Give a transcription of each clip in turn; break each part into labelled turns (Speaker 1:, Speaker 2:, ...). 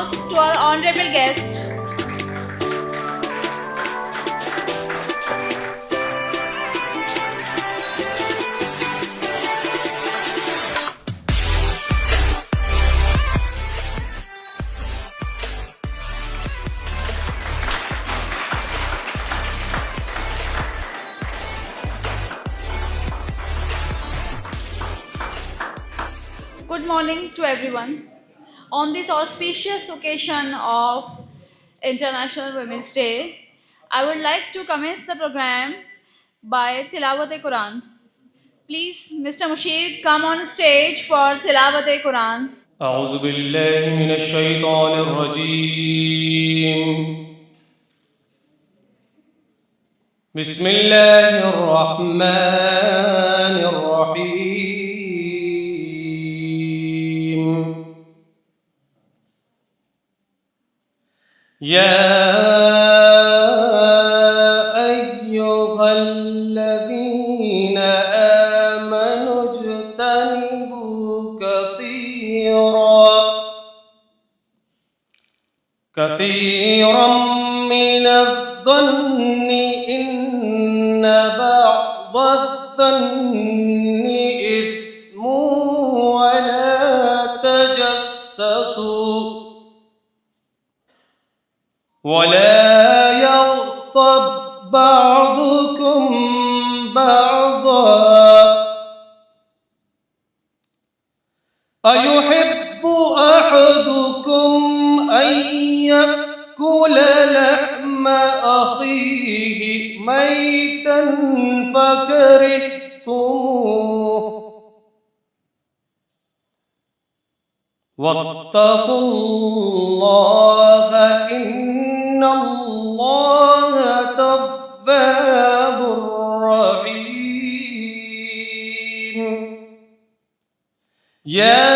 Speaker 1: applause to our honorable guest. Good morning to everyone. On this auspicious occasion of International Women's Day, I would like to commence the program by Tilawat-e-Quran. Please, Mr. Mushir, come on stage for Tilawat-e-Quran.
Speaker 2: أعوذ بالله من الشيطان الرجيم. بسم الله الرحمن الرحيم. يا أيها الذين آمنوا اجتنبوا كثيرا من الظن إن بعض الظن إثم ولا يغتب بعضكم بعضا أيحب أحدكم أن يأكل لحم أخيه ميتا فكرهتموه واتقوا الله إن الله تواب رحيم. يا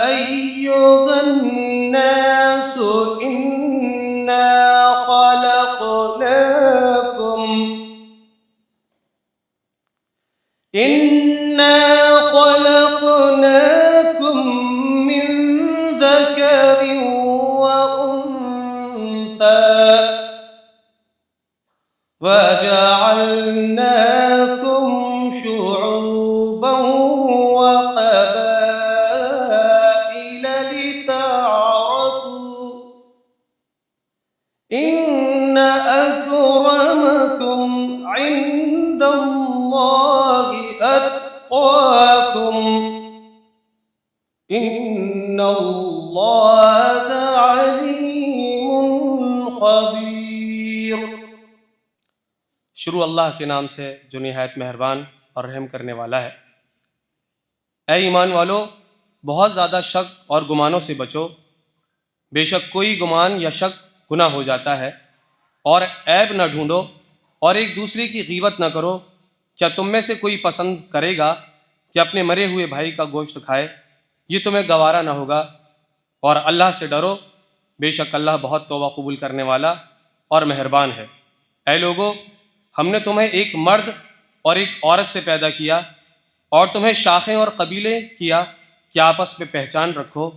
Speaker 2: أيها الناس إنا خلقناكم من ذكر وأنثى وجعلناكم شعوبا وقبائل لتعارفوا إن أكرمكم عند الله أتقاكم إن الله عليم خبيर. शुरू अल्लाह के नाम से जो निहायत मेहरबान और रहम करने वाला है। ऐ ईमान वालो, बहुत ज़्यादा शक और गुमानों से बचो। बेशक कोई गुमान या शक गुनाह हो जाता है। और ऐब न ढूंढो और एक दूसरे की गीबत न करो। क्या तुम में से कोई पसंद करेगा कि अपने मरे हुए भाई का गोश्त खाए? ये तुम्हें गवारा न होगा। और अल्लाह से डरो, बेशक अल्लाह बहुत तौबा कबूल करने वाला और मेहरबान है। ऐ लोगो, हमने तुम्हें एक मर्द और एक औरत से पैदा किया और तुम्हें शाखें और कबीले किया कि आपस में पहचान रखो।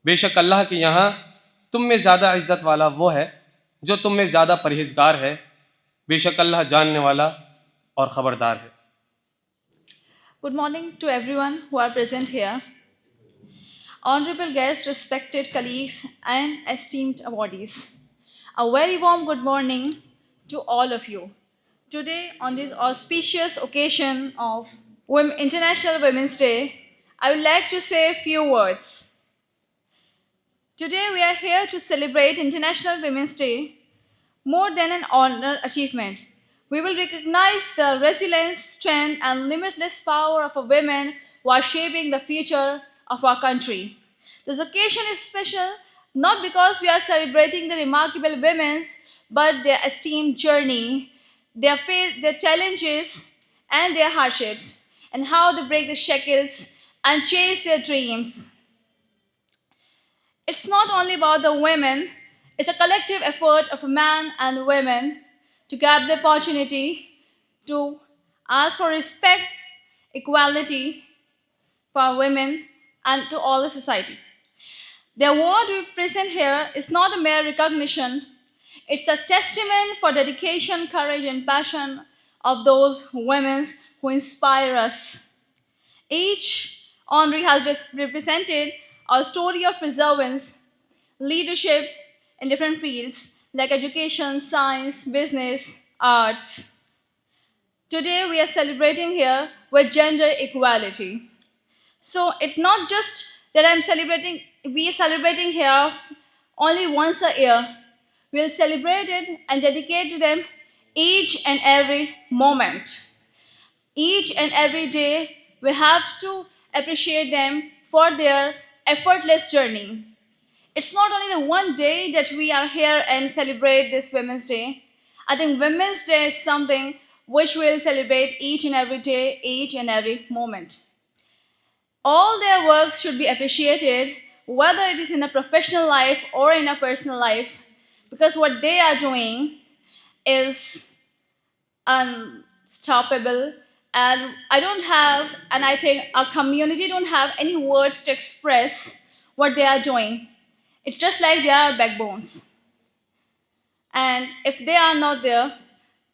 Speaker 2: बेशक अल्लाह के यहाँ तुम में ज़्यादा इज़्ज़त वाला वो है जो तुम में ज़्यादा परहेज़गार है। बेशक अल्लाह जानने वाला और ख़बरदार है।
Speaker 1: Good morning to everyone who are present here. Honorable guests, respected colleagues, and esteemed awardees. A very warm good morning to all of you. Today, on this auspicious occasion of International Women's Day, I would like to say a few words. Today, we are here to celebrate International Women's Day more than an honor achievement. We will recognize the resilience, strength, and limitless power of a women who are shaping the future of our country. This occasion is special not because we are celebrating the remarkable women, but their esteemed journey, their challenges, and their hardships, and how they break the shackles and chase their dreams. It's not only about the women, it's a collective effort of men and women to grab the opportunity to ask for respect, equality for women, and to all the society. The award we present here is not a mere recognition, it's a testament for dedication, courage, and passion of those women who inspire us. Each honoree has represented a story of perseverance, leadership in different fields like education, science, business, arts. Today we are celebrating here with gender equality. So it's not just that we are celebrating here only once a year. We'll celebrate it and dedicate to them each and every moment. Each and every day, we have to appreciate them for their effortless journey. It's not only the one day that we are here and celebrate this Women's Day. I think Women's Day is something which we'll celebrate each and every day, each and every moment. All their works should be appreciated, whether it is in a professional life or in a personal life, because what they are doing is unstoppable. And I think our community don't have any words to express what they are doing. It's just like they are backbones. And if they are not there,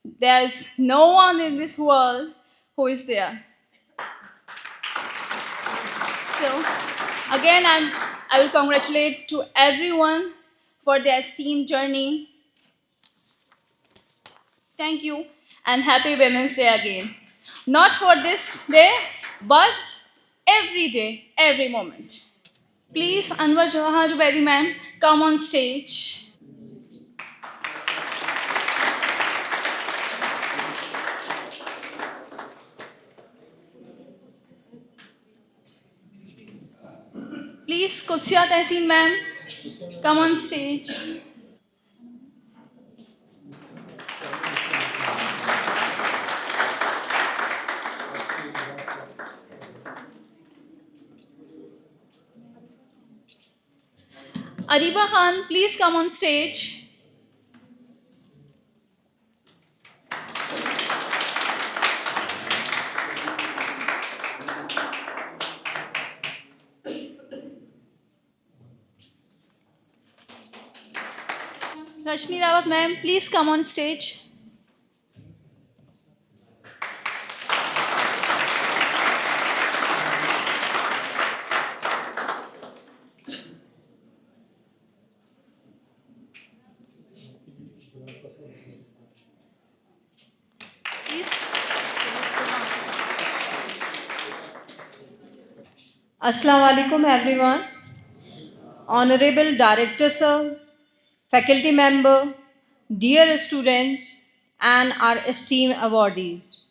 Speaker 1: there is no one in this world who is there. So, again, I will congratulate to everyone for their esteemed journey. Thank you and happy Women's Day again. Not for this day, but every day, every moment. Please, Anwar Johar Jubedi ma'am, come on stage. Please, Kutsia Tehseen ma'am, come on stage. Ariba Khan, please come on stage. Rajni Rawat ma'am, please come on stage. Please.
Speaker 3: Assalamu alaikum everyone. Honorable Director Sir, faculty member, dear students and our esteemed awardees.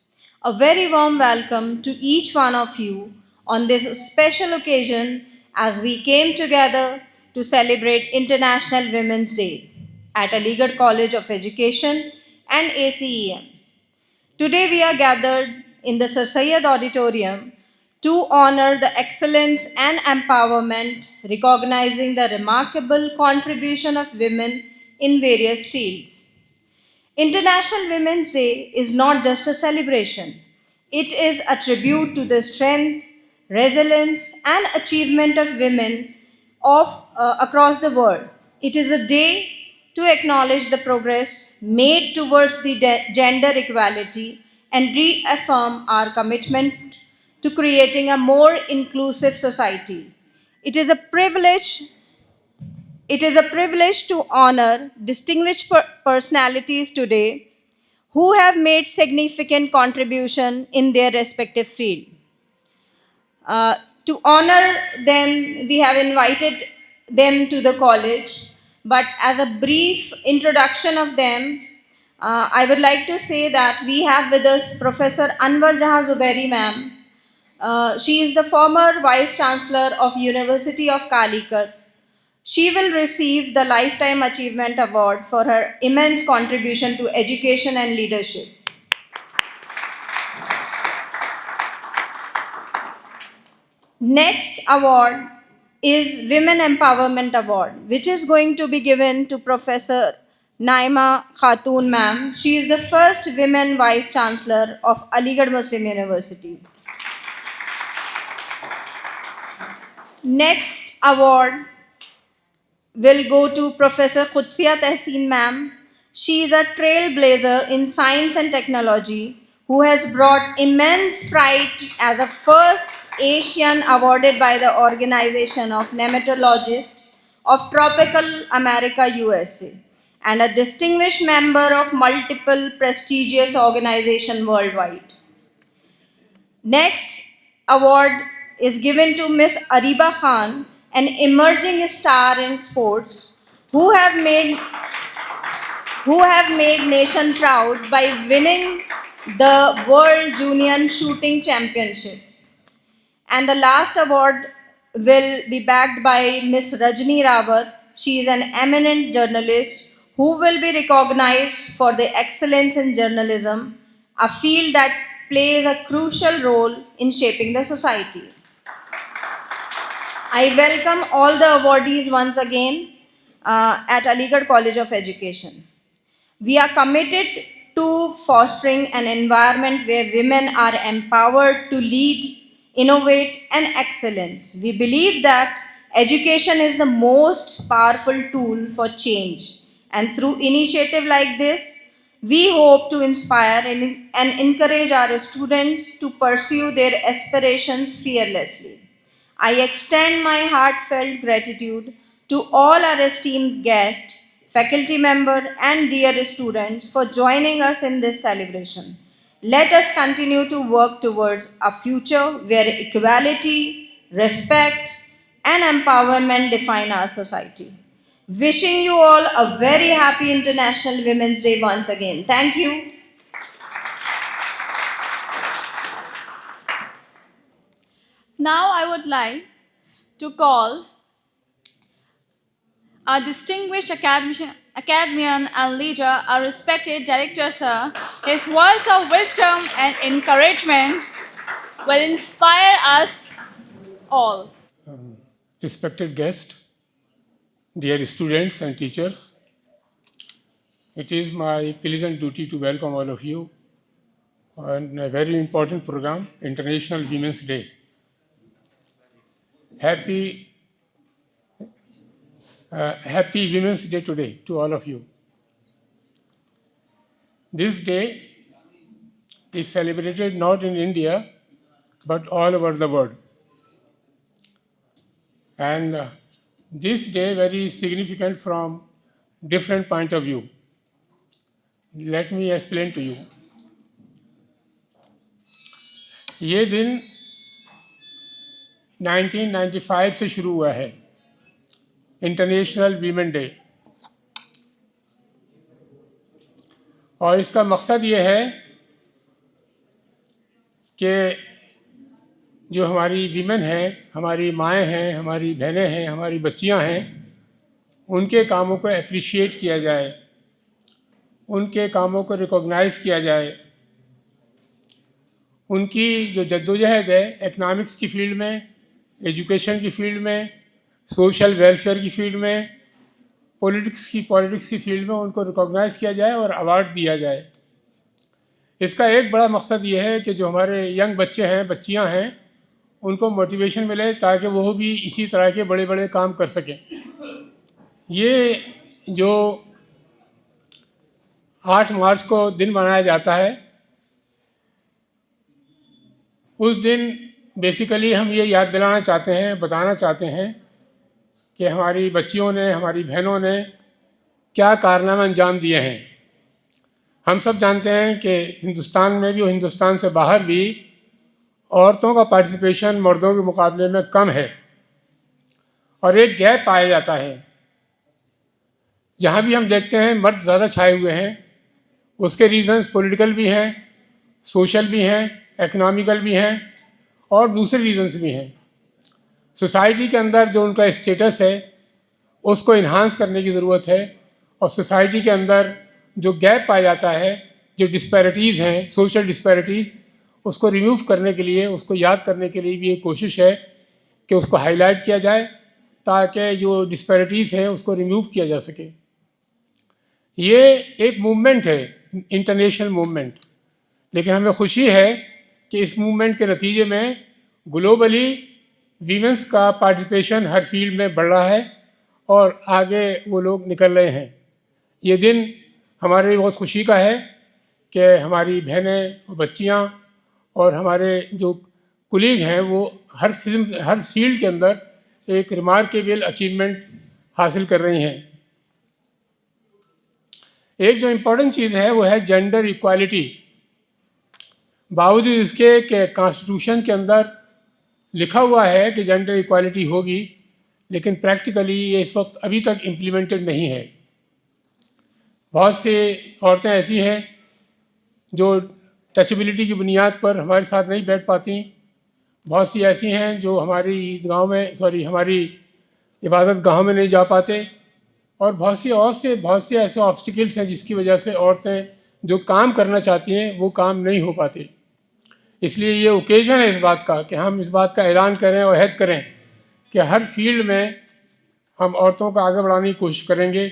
Speaker 3: A very warm welcome to each one of you on this special occasion as we came together to celebrate International Women's Day at Aligarh College of Education and ACEM. Today we are gathered in the Sir Syed Auditorium to honor the excellence and empowerment, recognizing the remarkable contribution of women in various fields. International Women's Day is not just a celebration, it is a tribute to the strength, resilience, and achievement of women across the world. It is a day to acknowledge the progress made towards the gender equality and reaffirm our commitment to creating a more inclusive society. It is a privilege it is a privilege to honor distinguished personalities today who have made significant contribution in their respective field. To honor them, we have invited them to the college. But as a brief introduction of them, I would like to say that we have with us Professor Anwar Jahan Zubairi ma'am. She is the former Vice Chancellor of University of Calicut. She will receive the Lifetime Achievement Award for her immense contribution to education and leadership. Next award is Women Empowerment Award, which is going to be given to Professor Naima Khatoon ma'am. She is the first women Vice Chancellor of Aligarh Muslim University. Next award will go to Professor Qudsiya Tehseen ma'am. She is a trailblazer in science and technology who has brought immense pride as a first Asian awarded by the Organization of Nematologists of Tropical America, USA, and a distinguished member of multiple prestigious organizations worldwide. Next award is given to Miss Ariba Khan, an emerging star in sports who have made nation proud by winning the World Junior Shooting Championship. And the last award will be backed by Miss Rajni Rawat. She is an eminent journalist who will be recognized for the excellence in journalism, a field that plays a crucial role in shaping the society. I welcome all the awardees once again at Aligarh College of Education. We are committed to fostering an environment where women are empowered to lead, innovate, and excellence. We believe that education is the most powerful tool for change. And through initiative like this, we hope to inspire and encourage our students to pursue their aspirations fearlessly. I extend my heartfelt gratitude to all our esteemed guests, faculty member, and dear students for joining us in this celebration. Let us continue to work towards a future where equality, respect, and empowerment define our society. Wishing you all a very happy International Women's Day once again. Thank you.
Speaker 1: Now I would like to call our distinguished academician and leader, our respected director, sir. His words of wisdom and encouragement will inspire us all.
Speaker 4: Respected guests, dear students and teachers, it is my pleasant duty to welcome all of you on a very important program, International Women's Day. Happy Women's Day today to all of you. This day is celebrated not in India, but all over the world. And this day very significant from different point of view. Let me explain to you. ये दिन 1995 से शुरू हुआ है, international women day, और इसका मकसद ये है कि जो हमारी वीमेन हैं, हमारी माएँ हैं, हमारी बहनें हैं, हमारी बच्चियां हैं, उनके कामों को अप्रिशिएट किया जाए, उनके कामों को रिकॉग्नाइज़ किया जाए, उनकी जो जद्दोजहद है इकनॉमिक्स की फील्ड में, एजुकेशन की फील्ड में, सोशल वेलफेयर की फील्ड में, पॉलिटिक्स की फील्ड में उनको रिकॉग्नाइज़ किया जाए और अवार्ड दिया जाए। इसका एक बड़ा मकसद ये है कि जो हमारे यंग बच्चे हैं, बच्चियां हैं, उनको मोटिवेशन मिले ताकि वो भी इसी तरह के बड़े बड़े काम कर सकें। ये जो 8 मार्च को दिन मनाया जाता है, उस दिन बेसिकली हम ये याद दिलाना चाहते हैं, बताना चाहते हैं कि हमारी बच्चियों ने, हमारी बहनों ने क्या कारनामे अंजाम दिए हैं। हम सब जानते हैं कि हिंदुस्तान में भी और हिंदुस्तान से बाहर भी औरतों का पार्टिसिपेशन मर्दों के मुकाबले में कम है और एक गैप पाया जाता है। जहाँ भी हम देखते हैं मर्द ज़्यादा छाए हुए हैं, उसके रीज़न्स पॉलिटिकल भी हैं, सोशल भी हैं, इकनॉमिकल भी हैं और दूसरे रीज़न्स भी हैं। सोसाइटी के अंदर जो उनका स्टेटस है उसको इन्हांस करने की ज़रूरत है और सोसाइटी के अंदर जो गैप पाया जाता है, जो डिस्पैरिटीज़ हैं, सोशल डिस्पैरिटीज़, उसको रिमूव करने के लिए, उसको याद करने के लिए भी एक कोशिश है कि उसको हाईलाइट किया जाए ताकि जो डिस्पैरिटीज़ हैं उसको रिमूव किया जा सके। ये एक मूवमेंट है, इंटरनेशनल मूवमेंट, लेकिन हमें खुशी है कि इस मूवमेंट के नतीजे में ग्लोबली वीमेंस का पार्टिसिपेशन हर फील्ड में बढ़ रहा है और आगे वो लोग निकल रहे हैं। ये दिन हमारे लिए बहुत खुशी का है कि हमारी बहनें, बच्चियां और हमारे जो कुलीग हैं वो हर फील्ड के अंदर एक रिमार्केबल अचीवमेंट हासिल कर रही हैं। एक जो इम्पोर्टेंट चीज़ है वो है जेंडर इक्वालिटी। बावजूद इसके कि कॉन्स्टिट्यूशन के अंदर लिखा हुआ है कि जेंडर इक्वालिटी होगी, लेकिन प्रैक्टिकली ये इस वक्त अभी तक इम्प्लीमेंटेड नहीं है। बहुत से औरतें ऐसी हैं जो टचेबिलिटी की बुनियाद पर हमारे साथ नहीं बैठ पाती। बहुत सी ऐसी हैं जो हमारी इबादत गाँव में नहीं जा पाते। और बहुत से ऐसे ऑब्स्टिकल्स हैं जिसकी वजह से औरतें जो काम करना चाहती हैं वो काम नहीं हो पाते। इसलिए ये ओकेजन है इस बात का कि हम इस बात का ऐलान करें और अहद करें कि हर फील्ड में हम औरतों को आगे बढ़ाने की कोशिश करेंगे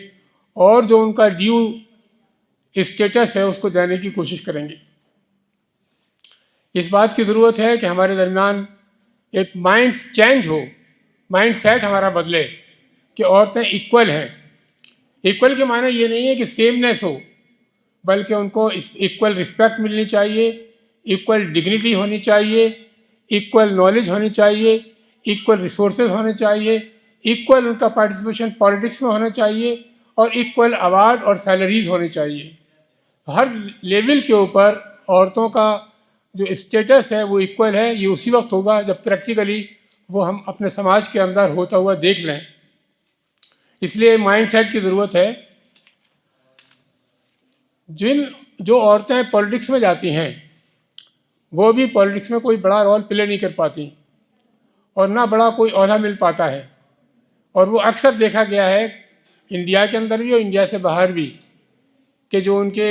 Speaker 4: और जो उनका ड्यू स्टेटस है उसको देने की कोशिश करेंगे। इस बात की ज़रूरत है कि हमारे दरमियान एक माइंड चेंज हो, माइंड सेट हमारा बदले कि औरतें इक्वल हैं। इक्वल के माने ये नहीं है कि सेमनेस हो, बल्कि उनको इक्वल रिस्पेक्ट मिलनी चाहिए, इक्वल डिग्निटी होनी चाहिए, इक्वल नॉलेज होनी चाहिए, इक्वल रिसोर्सेज होने चाहिए, इक्वल उनका पार्टिसिपेशन पॉलिटिक्स में होना चाहिए और इक्वल अवार्ड और सैलरीज होनी चाहिए। हर लेवल के ऊपर औरतों का जो स्टेटस है वो इक्वल है। ये उसी वक्त होगा जब प्रैक्टिकली वो हम अपने समाज के अंदर होता हुआ देख लें। इसलिए माइंडसेट की ज़रूरत है। जो औरतें पॉलिटिक्स में जाती हैं वो भी पॉलिटिक्स में कोई बड़ा रोल प्ले नहीं कर पाती और ना बड़ा कोई ओहदा मिल पाता है। और वो अक्सर देखा गया है इंडिया के अंदर भी और इंडिया से बाहर भी कि जो उनके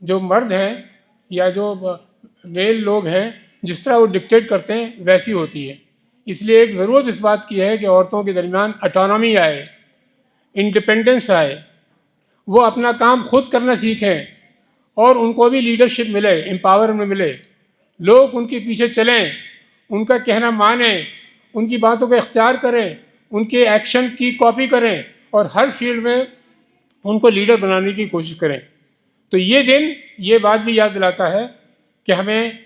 Speaker 4: जो मर्द हैं या जो मेल लोग हैं जिस तरह वो डिक्टेट करते हैं वैसी होती है। इसलिए एक ज़रूरत इस बात की है कि औरतों के दरमियान ऑटोनॉमी आए, इंडिपेंडेंस आए, वो अपना काम खुद करना सीखें और उनको भी लीडरशिप मिले, एम्पावरमेंट मिले, लोग उनके पीछे चलें, उनका कहना मानें, उनकी बातों को इख्तियार करें, उनके एक्शन की कॉपी करें और हर फील्ड में उनको लीडर बनाने की कोशिश करें। तो ये दिन ये बात भी याद दिलाता है कि हमें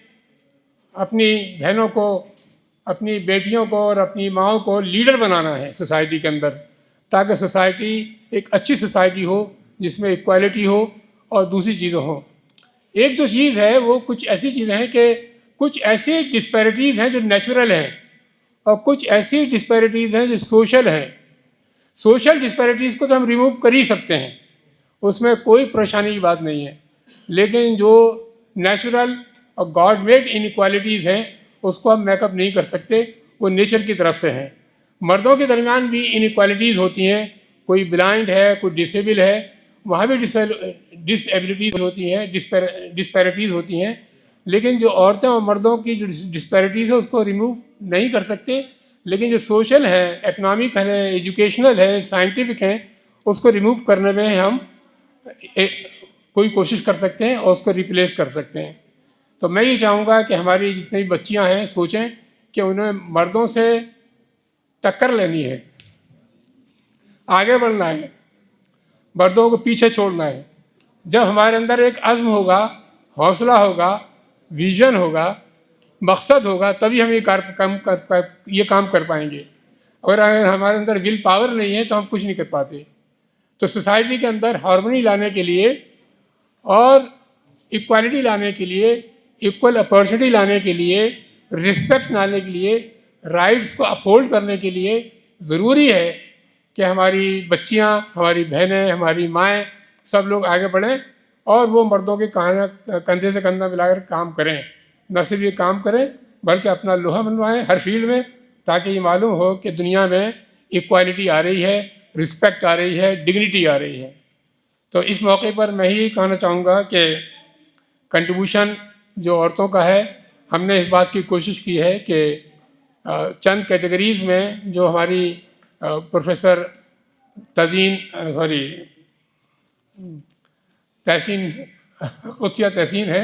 Speaker 4: अपनी बहनों को, अपनी बेटियों को और अपनी माँओं को लीडर बनाना है सोसाइटी के अंदर, ताकि सोसाइटी एक अच्छी सोसाइटी हो जिसमें इक्वालिटी हो और दूसरी चीज़ें हों। एक जो चीज़ है वो कुछ ऐसी चीज़ें हैं कि कुछ ऐसी डिस्पैरिटीज़ हैं जो नेचुरल हैं और कुछ ऐसी डिस्पैरिटीज़ हैं जो सोशल हैं। सोशल डिस्पैरिटीज़ को तो हम रिमूव कर ही सकते हैं, उसमें कोई परेशानी की बात नहीं है, लेकिन जो नेचुरल और गॉड मेड इनइक्वालिटीज़ हैं उसको हम मेकअप नहीं कर सकते, वो नेचर की तरफ से हैं। मर्दों के दरमियान भी इनइक्वालिटीज़ होती हैं, कोई ब्लाइंड है, कोई डिसेबल है, वहाँ भी डिसएबिलिटीज़ होती हैं, डिस्पैरिटीज़ होती हैं। लेकिन जो औरतें और मर्दों की जो डिस्पैरिटीज़ है उसको रिमूव नहीं कर सकते, लेकिन जो सोशल है, इकनॉमिक है, एजुकेशनल है, साइंटिफिक है, उसको रिमूव करने में हम कोई कोशिश कर सकते हैं और उसको रिप्लेस कर सकते हैं। तो मैं ये चाहूँगा कि हमारी जितनी बच्चियां हैं सोचें कि उन्हें मर्दों से टक्कर लेनी है, आगे बढ़ना है, मर्दों को पीछे छोड़ना है। जब हमारे अंदर एक अज़्म होगा, हौसला होगा, विज़न होगा, मकसद होगा, तभी हम ये काम कर पाएंगे। और अगर हमारे अंदर विल पावर नहीं है तो हम कुछ नहीं कर पाते। तो सोसाइटी के अंदर हार्मनी लाने के लिए और इक्वालिटी लाने के लिए, इक्वल अपॉर्चुनिटी लाने के लिए, रिस्पेक्ट लाने के लिए, राइट्स को अपहोल्ड करने के लिए ज़रूरी है कि हमारी बच्चियां, हमारी बहनें, हमारी माएँ सब लोग आगे बढ़ें और वो मर्दों के कंधे से कंधा मिलाकर काम करें। न सिर्फ ये काम करें बल्कि अपना लोहा मनवाएं हर फील्ड में, ताकि ये मालूम हो कि दुनिया में इक्वालिटी आ रही है, रिस्पेक्ट आ रही है, डिग्निटी आ रही है। तो इस मौके पर मैं यही कहना चाहूँगा कि कंट्रीब्यूशन जो औरतों का है, हमने इस बात की कोशिश की है कि चंद कैटेगरीज़ में जो हमारी प्रोफेसर तहसीन कुदसिया तहसीन है,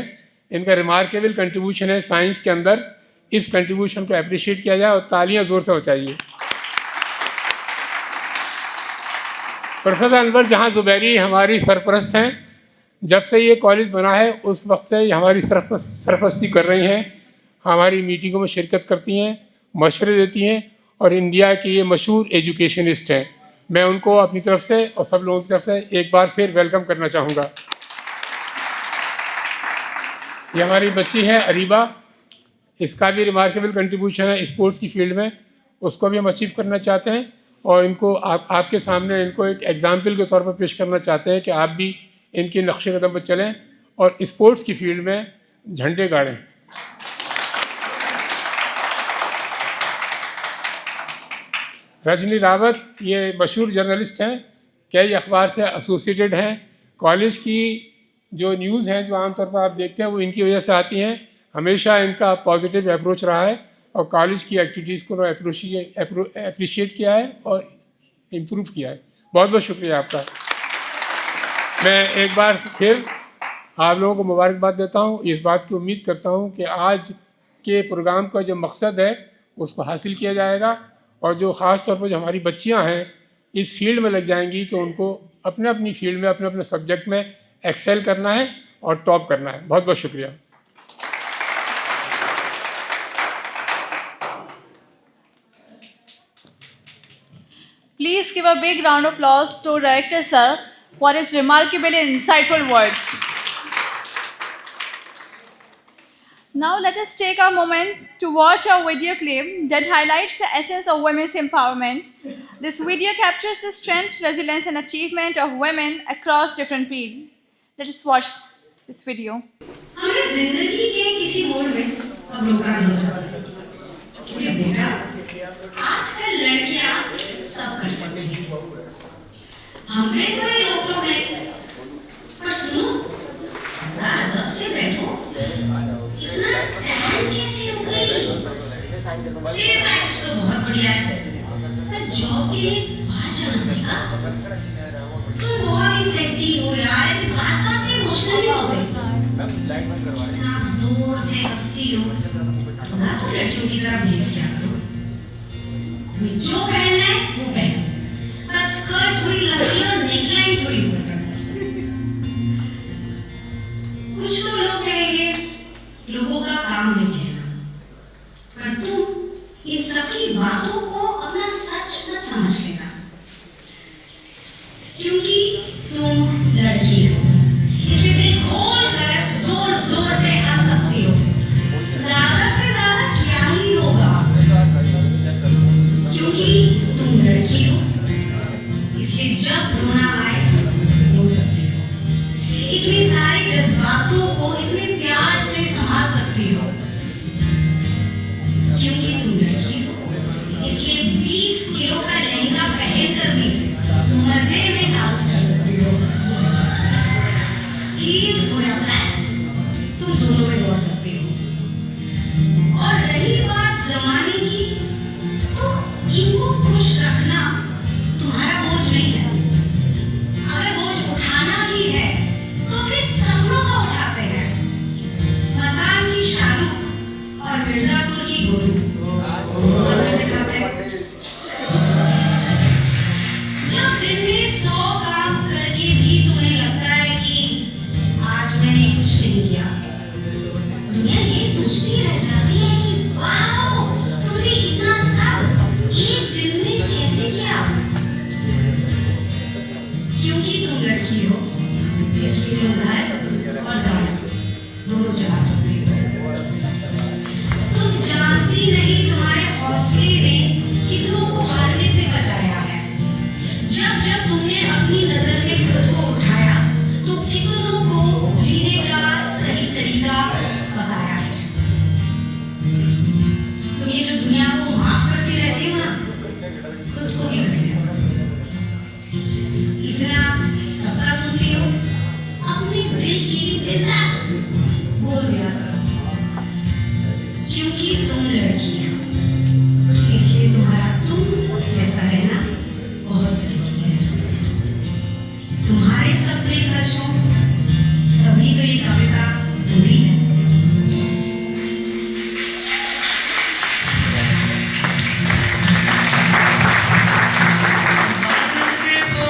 Speaker 4: इनका रिमार्केबल कंट्रीब्यूशन है साइंस के अंदर, इस कंट्रीब्यूशन को अप्रिशिएट किया जाए और तालियां ज़ोर से हो चाहिए। प्रोफेसर अनवर जहाँ ज़ुबैरी हमारी सरपरस्त हैं, जब से ये कॉलेज बना है उस वक्त से हमारी सरपरस्ती कर रही हैं, हमारी मीटिंगों में शिरकत करती हैं, मशवरे देती हैं और इंडिया की ये मशहूर एजुकेशनिस्ट हैं। मैं उनको अपनी तरफ से और सब लोगों की तरफ से एक बार फिर वेलकम करना चाहूँगा। ये हमारी बच्ची है अरीबा, इसका भी रिमार्केबल कंट्रीब्यूशन है स्पोर्ट्स की फील्ड में, उसको भी हम अचीव करना चाहते हैं और इनको आपके सामने इनको एक एग्जाम्पल के तौर पर पेश करना चाहते हैं कि आप भी इनके नक्शे कदम पर चलें और स्पोर्ट्स की फील्ड में झंडे गाड़ें। रजनी रावत ये मशहूर जर्नलिस्ट हैं, कई अखबार से एसोसिएटेड हैं। कॉलेज की जो न्यूज़ हैं जो आमतौर पर आप देखते हैं वो इनकी वजह से आती हैं। हमेशा इनका पॉजिटिव अप्रोच रहा है और कॉलेज की एक्टिविटीज़ को अप्रिशिएट किया है और इम्प्रूव किया है। बहुत बहुत शुक्रिया आपका। मैं एक बार फिर आप लोगों को मुबारकबाद देता हूँ। इस बात की उम्मीद करता हूँ कि आज के प्रोग्राम का जो मकसद है उसको हासिल किया जाएगा और जो ख़ास तौर पर जो हमारी बच्चियाँ हैं इस फील्ड में लग जाएंगी कि उनको अपने अपनी फील्ड में अपने अपने सब्जेक्ट में एक्सेल करना है और टॉप करना है। बहुत बहुत शुक्रिया।
Speaker 1: Please give a big round of applause to Director Sir for his remarkable and insightful words. Now let us take a moment to watch a video clip that highlights the essence of women's empowerment. This video captures the strength, resilience and achievement of women across different fields. Let us watch this video.
Speaker 5: हमें जिंदगी के किसी मोड़ में अब रोका नहीं जाता, क्योंकि बेटा आजकल लड़कियां सब कर सकती हैं। हमें कोई रोक टोक नहीं। पर सुनो, थोड़ा अदब से बैठो। इतना टैन कैसे हो गई? ये मैच तो बहुत बढ़िया है, पर जॉब के लिए बाहर जाना पड़ेगा। तुम बहुत ही सेक्सी हो यार, ऐसी बात में इमोशनल होते। इतना जोर से हंसती हो, थोड़ा तो लड़कियों की तरह बिहेव किया करो। तुम्हें जो पहनना है वो पहनो, बस स्कर्ट थोड़ी लंबी और नेकलाइन थोड़ी ऊपर करना। कुछ तो लोग कहेंगे लोगों का काम नहीं कहना, पर तुम इन सबकी बातों को अपना सच न समझ लेना, क्योंकि तुम लड़की हो, इसलिए दिल खोल कर जोर जोर से हंस सकती हो। ज्यादा से ज्यादा क्या ही होगा, क्योंकि तुम लड़की हो, इसलिए जब रोना आए रो सकती हो। इतनी सारी जज्बातों को इतने प्यार से संभाल सकती हो, क्योंकि तुम लड़की हो, इसलिए 20 किलो का लहंगा पहनकर भी मजे में डांस कर सकती हो। हील्स हो या फ्लैट्स, तुम दोनों में दौड़ सकती हो। और रही बात जमाने की, तो इनको खुश रखना तुम्हारा बोझ नहीं है। अगर बोझ उठाना ही है तो अपने सपनों का उठाते हैं। मसान की शाहरुख और मिर्जापुर की गोलू बनकर दिखाते हैं। जब दिन में 100 काम करके भी तुम्हें लगता है कि आज मैंने कुछ नहीं किया, दुनिया ये सोचती रह जाती है कि वाओ, तुमने इतना सब एक दिन में कैसे किया? क्योंकि तुम लड़की हो, इसलिए तुम घर और गाड़ी दोनों चला सकती हो। तुम जानती नहीं तुम्हारे हौसले ने कितनों को हारने से बचाया है। जब जब तुमने अपनी नजर में खुद को उठाया तो कितनों को जीने का सही तरीका बताया है। तुम ये जो दुनिया को माफ करती रहती हो ना, खुद को भी कर लिया करो। इतना सबका सुनती हो, अपने दिल की भी बिंदास बोल दिया करो, क्योंकि तुम लड़की हो, इसलिए तुम्हारा तुम जैसा रहना बहुत जरूरी है। तुम्हारे सपने सच हो तभी तो ये कविता पूरी है।
Speaker 6: तो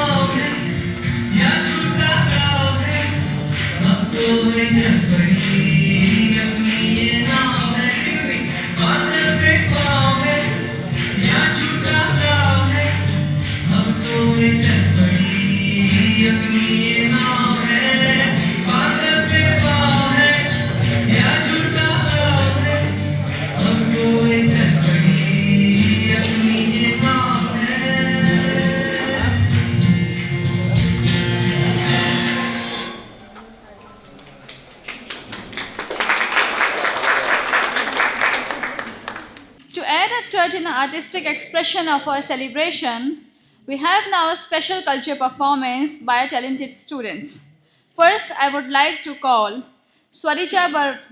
Speaker 1: artistic expression of our celebration, we have now a special culture performance by talented students. First, I would like to call Swaricha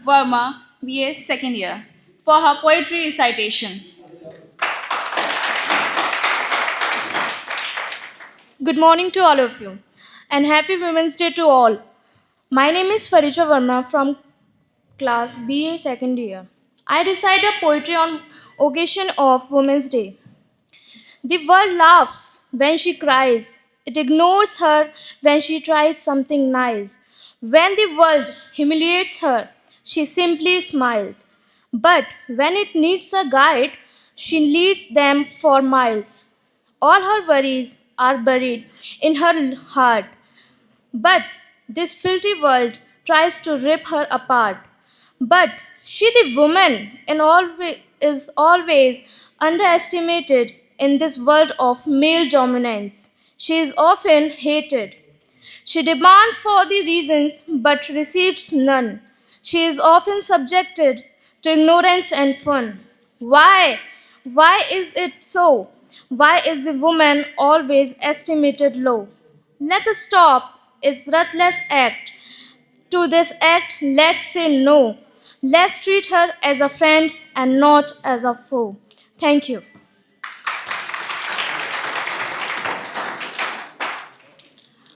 Speaker 1: Verma, BA second year, for her poetry recitation.
Speaker 6: Good morning to all of you and happy Women's Day to all. My name is Farisha Verma from class BA second year. I recite a poetry on occasion of Women's Day. The world laughs when she cries. It ignores her when she tries something nice. When the world humiliates her, she simply smiles. But when it needs a guide, she leads them for miles. All her worries are buried in her heart. But this filthy world tries to rip her apart. But she, the woman, is always underestimated in this world of male dominance. She is often hated. She demands for the reasons but receives none. She is often subjected to ignorance and fun. Why? Why is it so? Why is the woman always estimated low? Let us stop its ruthless act. To this act, let's say no. Let's treat her as a friend and not as a foe. Thank you.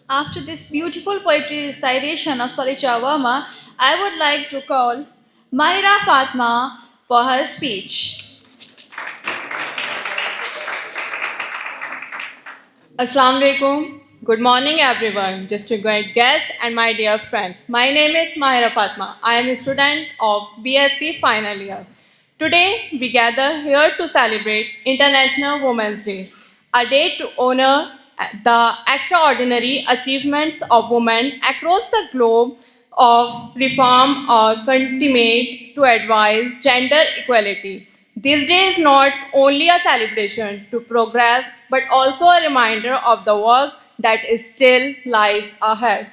Speaker 1: After this beautiful poetry recitation of Swaricha Verma, I would like to call Mahira Fatma for her speech.
Speaker 7: Assalamu alaikum. Good morning, everyone, distinguished guests and my dear friends. My name is Mahira Fatma. I am a student of BSc final year. Today, we gather here to celebrate International Women's Day, a day to honor the extraordinary achievements of women across the globe of reform or contribute to advance gender equality. This day is not only a celebration to progress, but also a reminder of the work that is still lies ahead.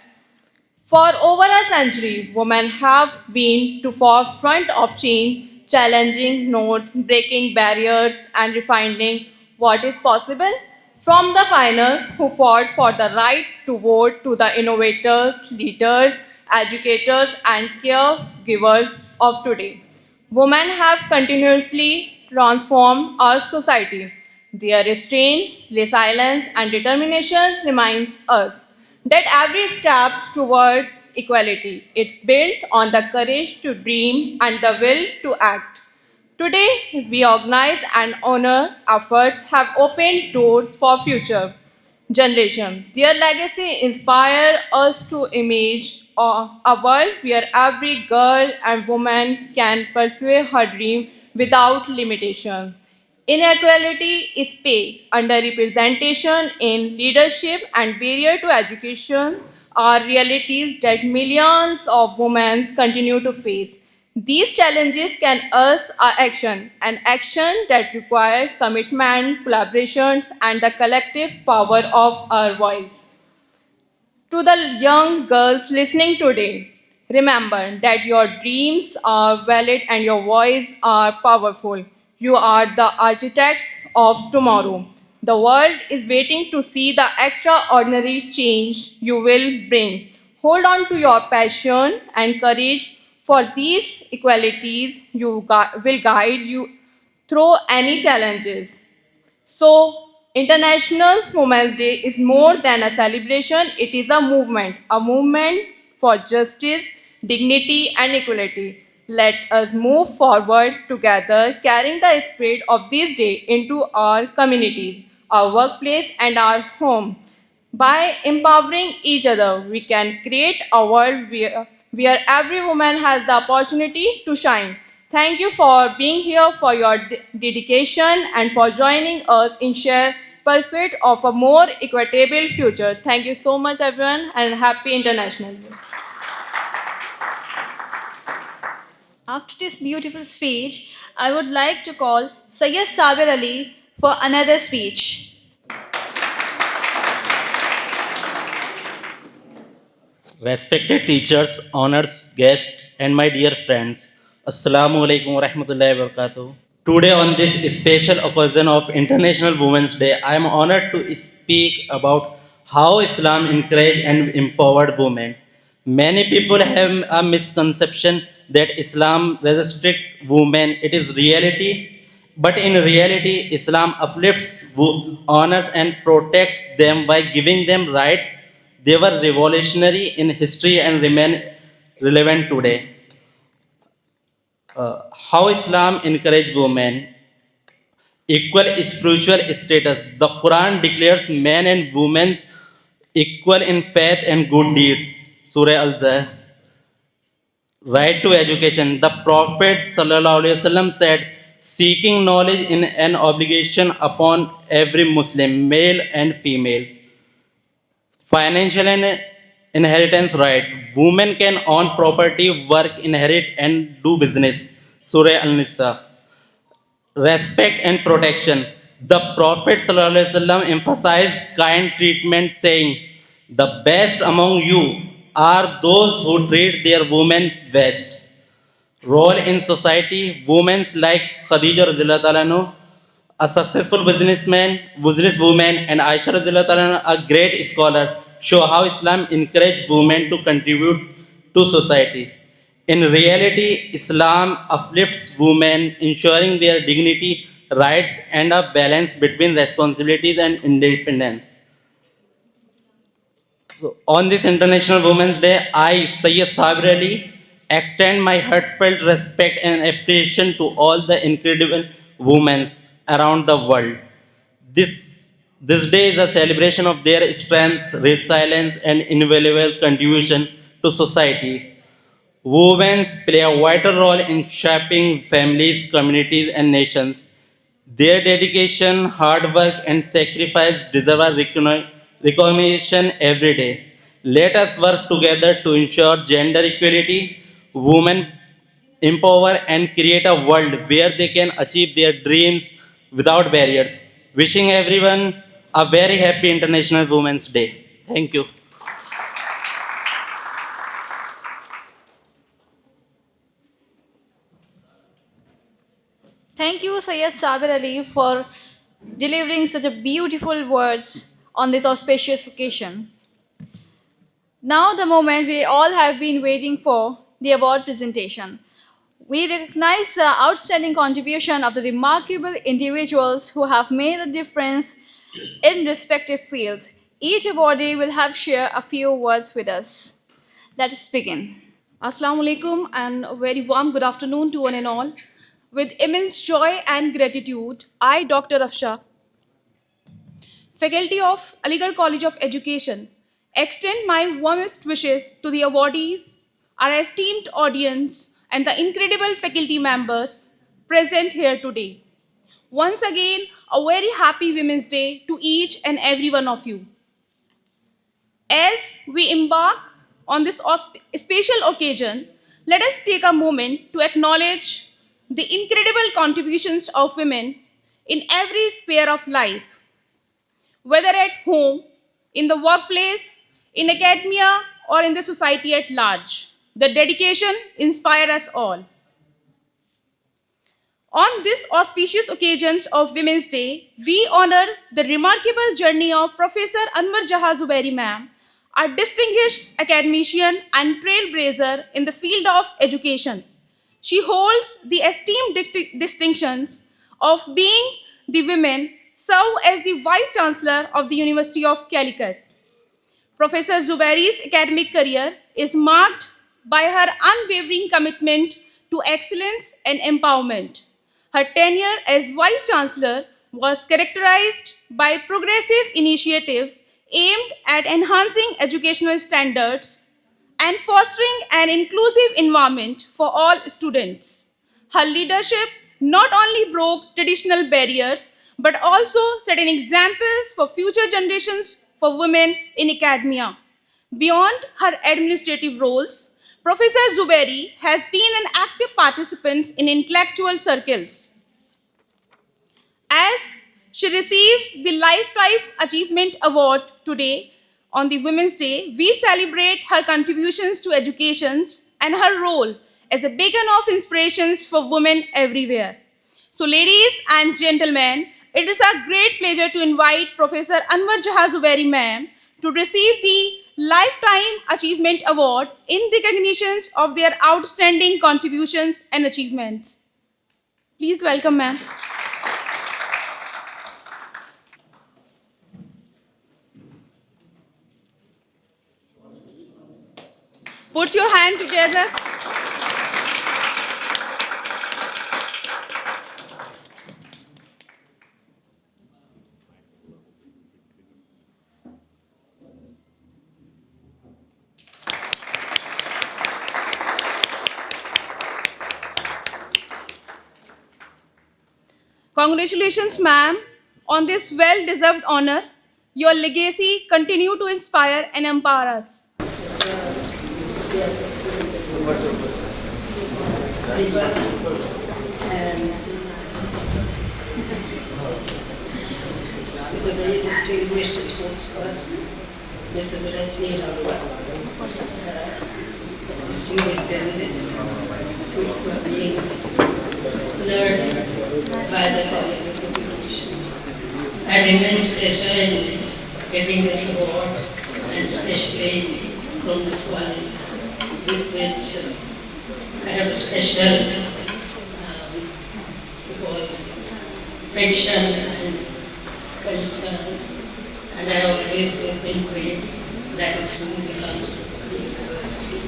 Speaker 7: For over a century, women have been to forefront of change, challenging norms, breaking barriers, and refining what is possible. From the pioneers who fought for the right to vote to the innovators, leaders, educators, and caregivers of today. Women have continuously transformed our society. Their restraint, resilience, and determination reminds us that every step towards equality is built on the courage to dream and the will to act. Today, we organize and honor efforts have opened doors for future generation. Their legacy inspire us to image a world where every girl and woman can pursue her dream without limitation. Inequality is pay, underrepresentation in leadership, and barrier to education are realities that millions of women continue to face. These challenges can urge our action, an action that requires commitment, collaborations, and the collective power of our voice. To the young girls listening today, remember that your dreams are valid and your voice are powerful. You are the architects of tomorrow. The world is waiting to see the extraordinary change you will bring. Hold on to your passion and courage, for these equalities will guide you through any challenges. So, International Women's Day is more than a celebration, it is a movement for justice, dignity, and equality. Let us move forward together, carrying the spirit of this day into our communities, our workplace, and our home. By empowering each other, we can create a world where every woman has the opportunity to shine. Thank you for being here, for your dedication, and for joining us in shared pursuit of a more equitable future. Thank you so much, everyone, and happy International Day.
Speaker 1: After this beautiful speech, I would like to call Sayyid Sabir Ali for another speech.
Speaker 8: Respected teachers, honors, guests, and my dear friends, Assalamu alaikum wa rahmatullahi wa barakatuh. Today, on this special occasion of International Women's Day, I am honored to speak about how Islam encouraged and empowered women. Many people have a misconception that Islam restricts women. It is reality, but in reality, Islam uplifts, honors, and protects them by giving them rights. They were revolutionary in history and remain relevant today. How Islam encourage women equal spiritual status. The Quran declares men and women equal in faith and good deeds. Surah Al-Zah. Right to education. The Prophet ﷺ said, seeking knowledge is an obligation upon every Muslim, male and females. Financial and inheritance right. Women can own property, work, inherit, and do business. Surah Al-Nisa. Respect and protection. The Prophet ﷺ emphasized kind treatment, saying, the best among you are those who treat their women best. Role in society, women like Khadija radhiyallahu ta'ala anhu, a successful businesswoman, and Aisha radhiyallahu ta'ala anha, a great scholar, show how Islam encouraged women to contribute to society. In reality, Islam uplifts women, ensuring their dignity, rights, and a balance between responsibilities and independence. So, on this International Women's Day, I, Sayyid Sabir Ali, extend my heartfelt respect and appreciation to all the incredible women around the world. This day is a celebration of their strength, resilience, and invaluable contribution to society. Women play a vital role in shaping families, communities, and nations. Their dedication, hard work, and sacrifice deserve a recognition every day. Let us work together to ensure gender equality, women empower, and create a world where they can achieve their dreams without barriers. Wishing everyone a very happy International Women's Day. Thank you.
Speaker 1: Thank you, Sayyid Sabir Ali, for delivering such a beautiful words on this auspicious occasion. Now, the moment we all have been waiting for, the award presentation. We recognize the outstanding contribution of the remarkable individuals who have made a difference in respective fields. Each awardee will have share a few words with us. Let us begin.
Speaker 9: Assalamu alaikum and a very warm good afternoon to one and all. With immense joy and gratitude, I, Dr. Afsha, faculty of Aligarh College of Education, extend my warmest wishes to the awardees, our esteemed audience, and the incredible faculty members present here today. Once again, a very happy Women's Day to each and every one of you. As we embark on this special occasion, let us take a moment to acknowledge the incredible contributions of women in every sphere of life, whether at home, in the workplace, in academia, or in the society at large. The dedication inspires us all. On this auspicious occasions of Women's Day, we honor the remarkable journey of Professor Anwar Jahan Zubairi ma'am, a distinguished academician and trailblazer in the field of education. She holds the esteemed distinctions of being the women serve as the Vice Chancellor of the University of Calicut. Professor Zubairi's academic career is marked by her unwavering commitment to excellence and empowerment. Her tenure as Vice Chancellor was characterized by progressive initiatives aimed at enhancing educational standards and fostering an inclusive environment for all students. Her leadership not only broke traditional barriers but also set an examples for future generations for women in academia. Beyond her administrative roles, Professor Zubairi has been an active participant in intellectual circles. As she receives the Lifetime Achievement Award today, on the Women's Day, we celebrate her contributions to education and her role as a beacon of inspirations for women everywhere. So, ladies and gentlemen, it is a great pleasure to invite Professor Anwar Jahan Zubairi ma'am to receive the Lifetime Achievement Award in recognition of their outstanding contributions and achievements. Please welcome ma'am. Put your hand together. Congratulations, ma'am, on this well-deserved honor. Your legacy continue to inspire and empower us.
Speaker 10: And is a very distinguished sportsperson, Mrs. Rajni Rawat, distinguished journalist, who are being learned by the College of Education. I have immense pleasure in getting this award, and especially from this college, with which I have a special affection and concern, and I always hope and pray that it soon becomes a university.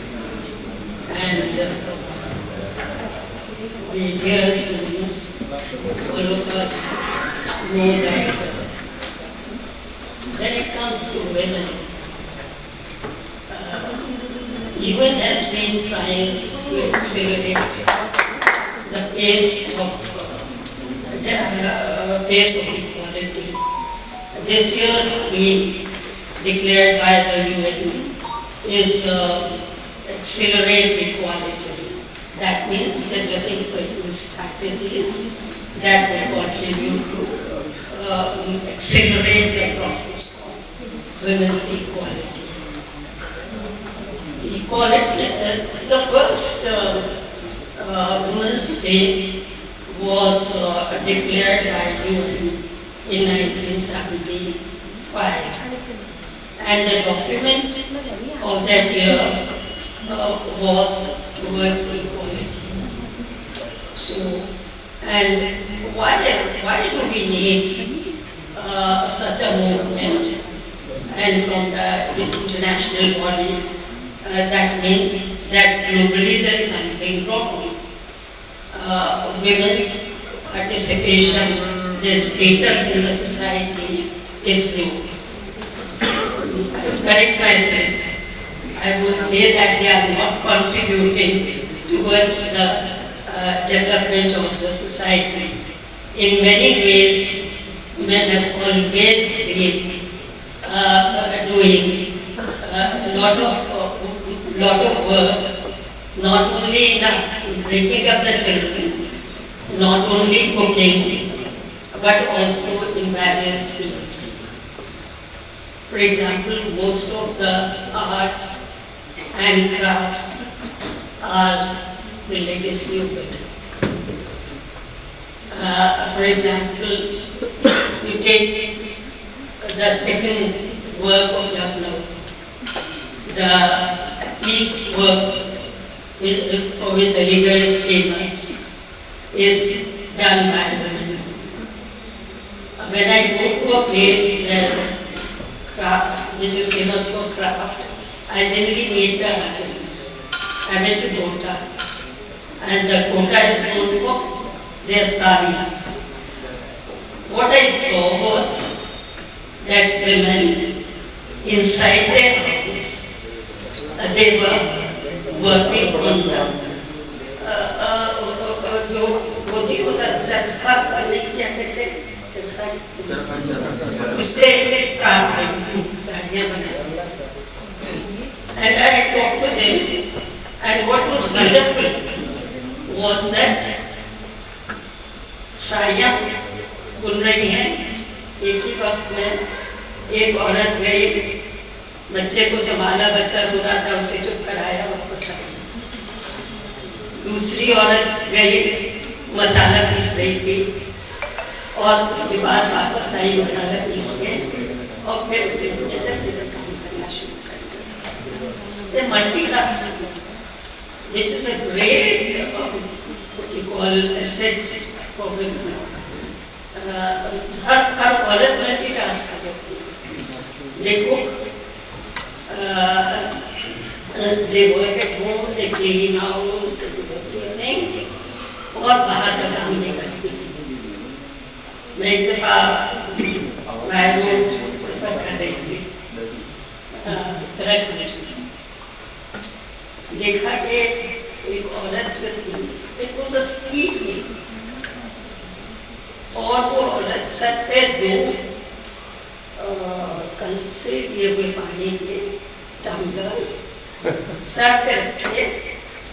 Speaker 10: And the dear students, all of us know that when it comes to women, UN has been trying to accelerate the pace of equality. This year's theme declared by the UN is accelerate equality. That means developing certain strategies that will contribute to accelerate the process of women's equality. The first Women's Day was declared by UN in 1975, and the document of that year was towards equality. So, and why do we need such a movement? And from the international body, that means that globally there is something wrong. Women's participation, their status in the society is low. Correct myself. I would say that they are not contributing towards the development of the society. In many ways, women have always been doing a lot of work, not only in bringing up the children, not only cooking, but also in various fields. For example, most of the arts and crafts are the legacy of women. For example, you take the second work of Lucknow, the peak work for which Aligarh is famous, is done by women. When I go to a place where craft, which is famous for craft, I generally meet the artisans. I went to Kota, and the Kota is known for their saris. What I saw was that women inside their house, they were working on the जो होती होता चरखा नहीं क्या कहते चरखा इससे साड़ियाँ बनाई. And I talked to them, and what was wonderful was that साड़ियाँ बुन रही हैं. एक ही वक्त में एक औरत गई, बच्चे को संभाला, बच्चा रो रहा था, उसे चुप कराया, वापस आई. दूसरी औरत गई, मसाला पीस रही थी और उसके बाद वापस आई मसाला पीस के और फिर उसे फिर काम करना शुरू कर दिया। Multitasking which is a great what you call assets for women. हर औरत मल्टीटास्क करती है। They cook, they work at home, they clean house, they do everything, और बाहर का काम नहीं करती। मैं एक दफा बाय रोड सफर कर रही थी उत्तराखंड में, देखा कि एक औरत जो थी, it was a steep hill, और वो औरत सर पे दो कंसे दिए हुए पानी के टम्बलर्स सर पे रखे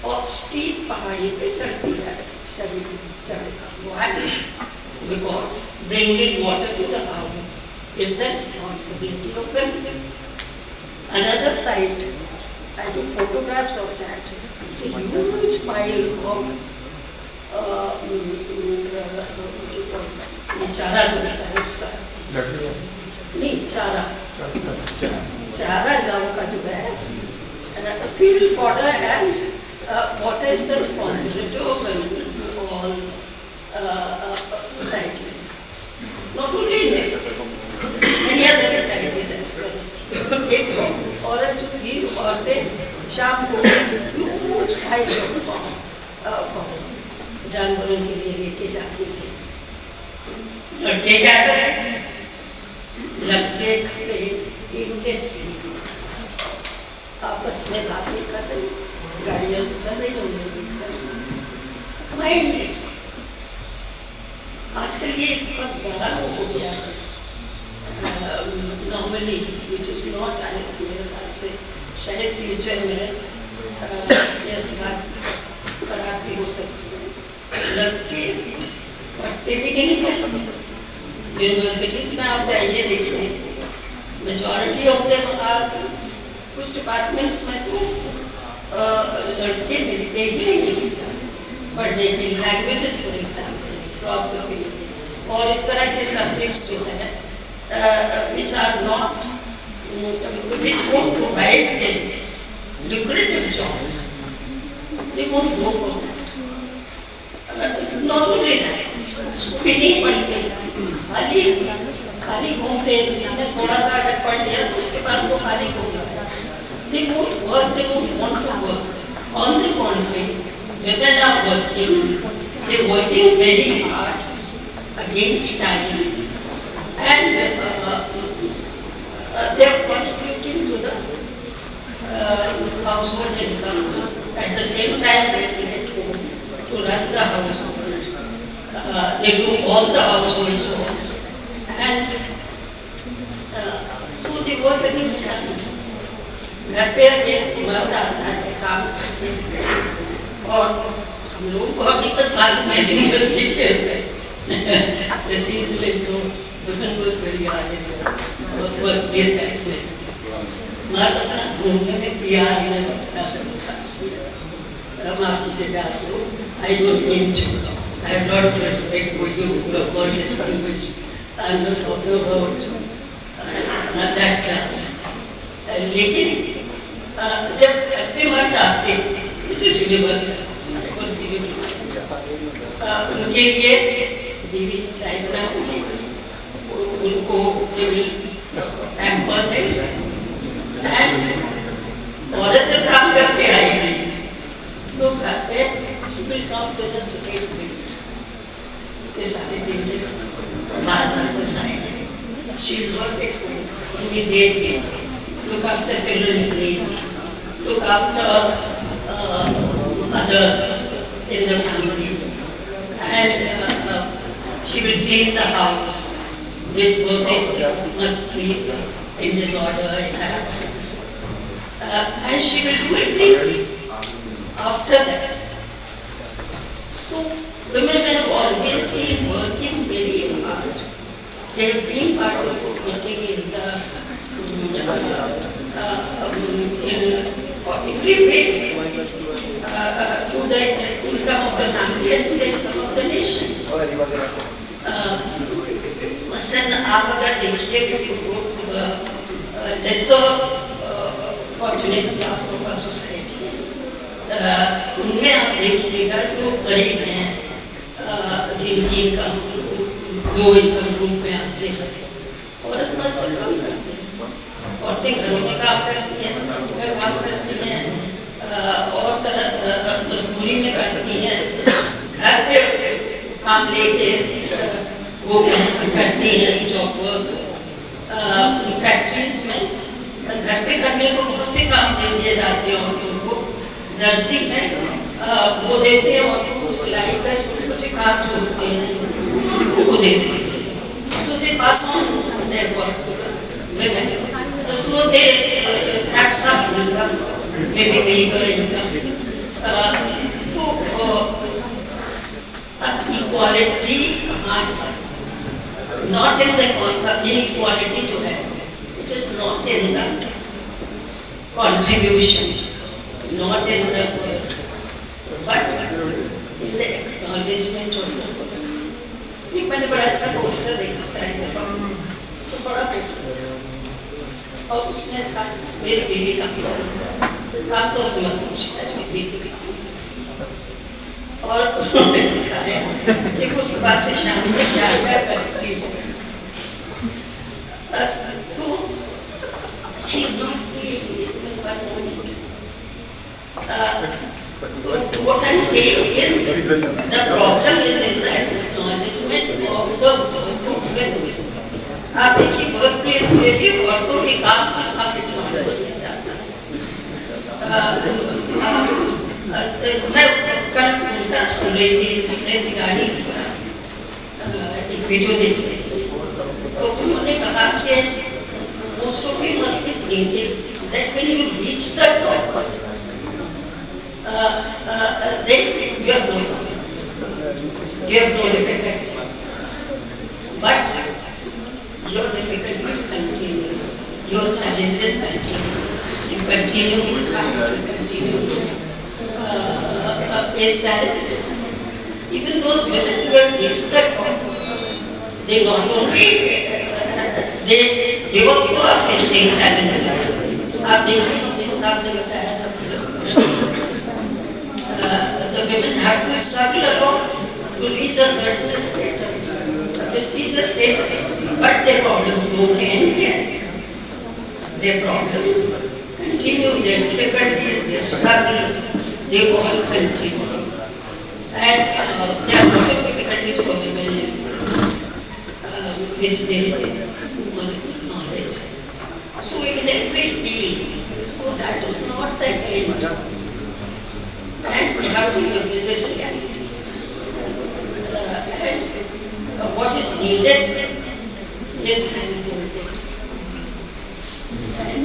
Speaker 10: और स्टीप पहाड़ी पे चढ़ती है, शरीर चढ़ because bringing water to the house is the responsibility of women. Another site, I took photographs of that. It's a huge pile of चारा जो होता है उसका, नहीं चारा, चारा गाँव का जो है, field fodder and water is the responsibility of women, all societies. Not only in many other societies as well. एक औरत जो थी, औरतें शाम को huge pile of जानवरों के लिए लेके जाती थी। लड़के क्या कर रहे थे? लड़के खड़े इनके सीने आपस में बातें कर रहे, गाड़ियाँ चल रही होंगी, माइंडलेस। आजकल ये बहुत बड़ा हो गया है। नॉर्मली विच इज नॉट आने मेरे ख्याल से शायद फ्यूचर में उसके असर खराब भी हो सकती है। लड़के पढ़ते भी नहीं हैं। यूनिवर्सिटीज में आप जाइए देखिए, मेजॉरिटी ऑफ देम आर, कुछ डिपार्टमेंट्स में तो लड़के मिलते ही नहीं पढ़ने के लिए, लैंग्वेजेस फॉर एग्जाम्पल, फिलॉसफी और इस तरह के सब्जेक्ट्स जो हैं which are not, which won't provide them lucrative jobs, they won't go for that. Not only that, उसको भी नहीं पढ़ते, खाली घूमते हैं। किसी ने थोड़ा सा अगर पढ़ लिया तो उसके बाद वो खाली घूम रहा है। They won't work, they won't want to work. On the contrary, women are working, they're working very hard against time, and they are contributing to the household income. At the same time, they get home to run the household. They do all the household chores, and so they work against time. घर पे एक मर्द आता है काम करते, और हम लोग को हकीकत मालूम है यूनिवर्सिटी के वर्कप्लेस as well. मर्द अपना घूमने में प्यार में माफ कीजिएगा आप लोग, I don't mean to, I have a lot of respect for you who are well distinguished. I am not talking about that class. लेकिन जब अपने मर्द आते, which is universal, उनके लिए बीवी चाय बनाऊंगी, उनको पैम्पर देंगे, औरत जब काम करके आएगी तो घर पे she will come to the second minute. ये सारे दिन बार बसाएंगे, she will work at home, immediately look after children's needs, look after others in the family, and she will clean the house, which must be in disorder in her absence, and she will do everything after that. So women have always been working very hard. They have been participating in the in every way to the income of the family and to the income of the nation. मसलन आप अगर देखिए lesser fortunate class of a society, उनमें आप देखिएगा जो गरीब हैं, जिनकी इनकम लो इनकम ग्रुप में आते हैं, औरत बस से काम करती हैं, औरतें घरों में काम करती हैं, सड़कों में काम करती हैं, और मजदूरी में करती हैं, घर पे काम लेके वो करती हैं, जॉब वर्क फैक्ट्रीज में घर पे करने को बहुत से काम दे दिए जाते हैं औरतों को। दर्जी है वो देते हैं औरतों को, सिलाई का छोटे छोटे काम जो होते हैं वो दे देते हैं। So they pass on their work to the women. So they have some income, maybe meager income. तो equality कहाँ है? Not in the inequality जो है, it is not in the contribution, not in the but in the acknowledgement of the work. एक मैंने बड़ा अच्छा poster देखा था एक दफा, तो बड़ा पोस्टर और उसमें था मेरी बीवी का आप तो समझ शायद मेरी बीवी का, और उन्होंने लिखा है कि वो सुबह से शाम में क्या करती है, तो she is not free with her own need. So what I'm saying is the problem is in the acknowledgement of the work of women. आप देखिए वर्क प्लेस में भी औरतों के काम का आप एक्नॉलेज किया जाता है। मैं कल उनका सुन रही थी, इसमें गाड़ी एक वीडियो देख रही थी, तो उन्होंने कहा कि most of you must be thinking that when you reach the top, then you have no difficulty. But your difficulties continue, your challenges continue. You continue to fight, you continue to face challenges. Even those women who have reached the top, they not only they also are facing challenges. आप देखिए साहब ने बताया था the women have to struggle a lot to reach a certain status, prestigious status, but their problems don't end here. Their problems continue, their difficulties, their struggles, they all continue. And there are a lot of difficulties for women in which they knowledge. So in every field, so that is not the end. And we have to live with this reality. And what is needed is handholding. And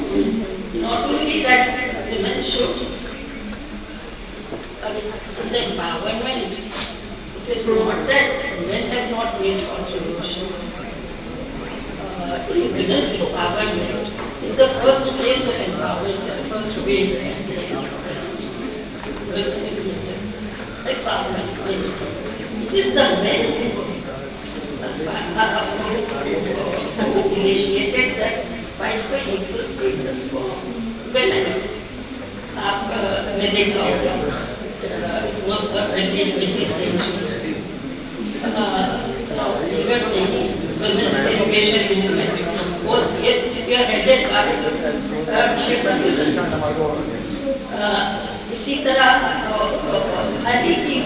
Speaker 10: not only that, women should, in the empowerment, it is not that men have not made contribution. In women's empowerment, in the first phase of empowerment is the first wave of empowerment. It is the men who initiated that fight for equal status for women. आपने देखा होगा, it was the early 20th century. Women's education movement was spearheaded by इसी तरह अली की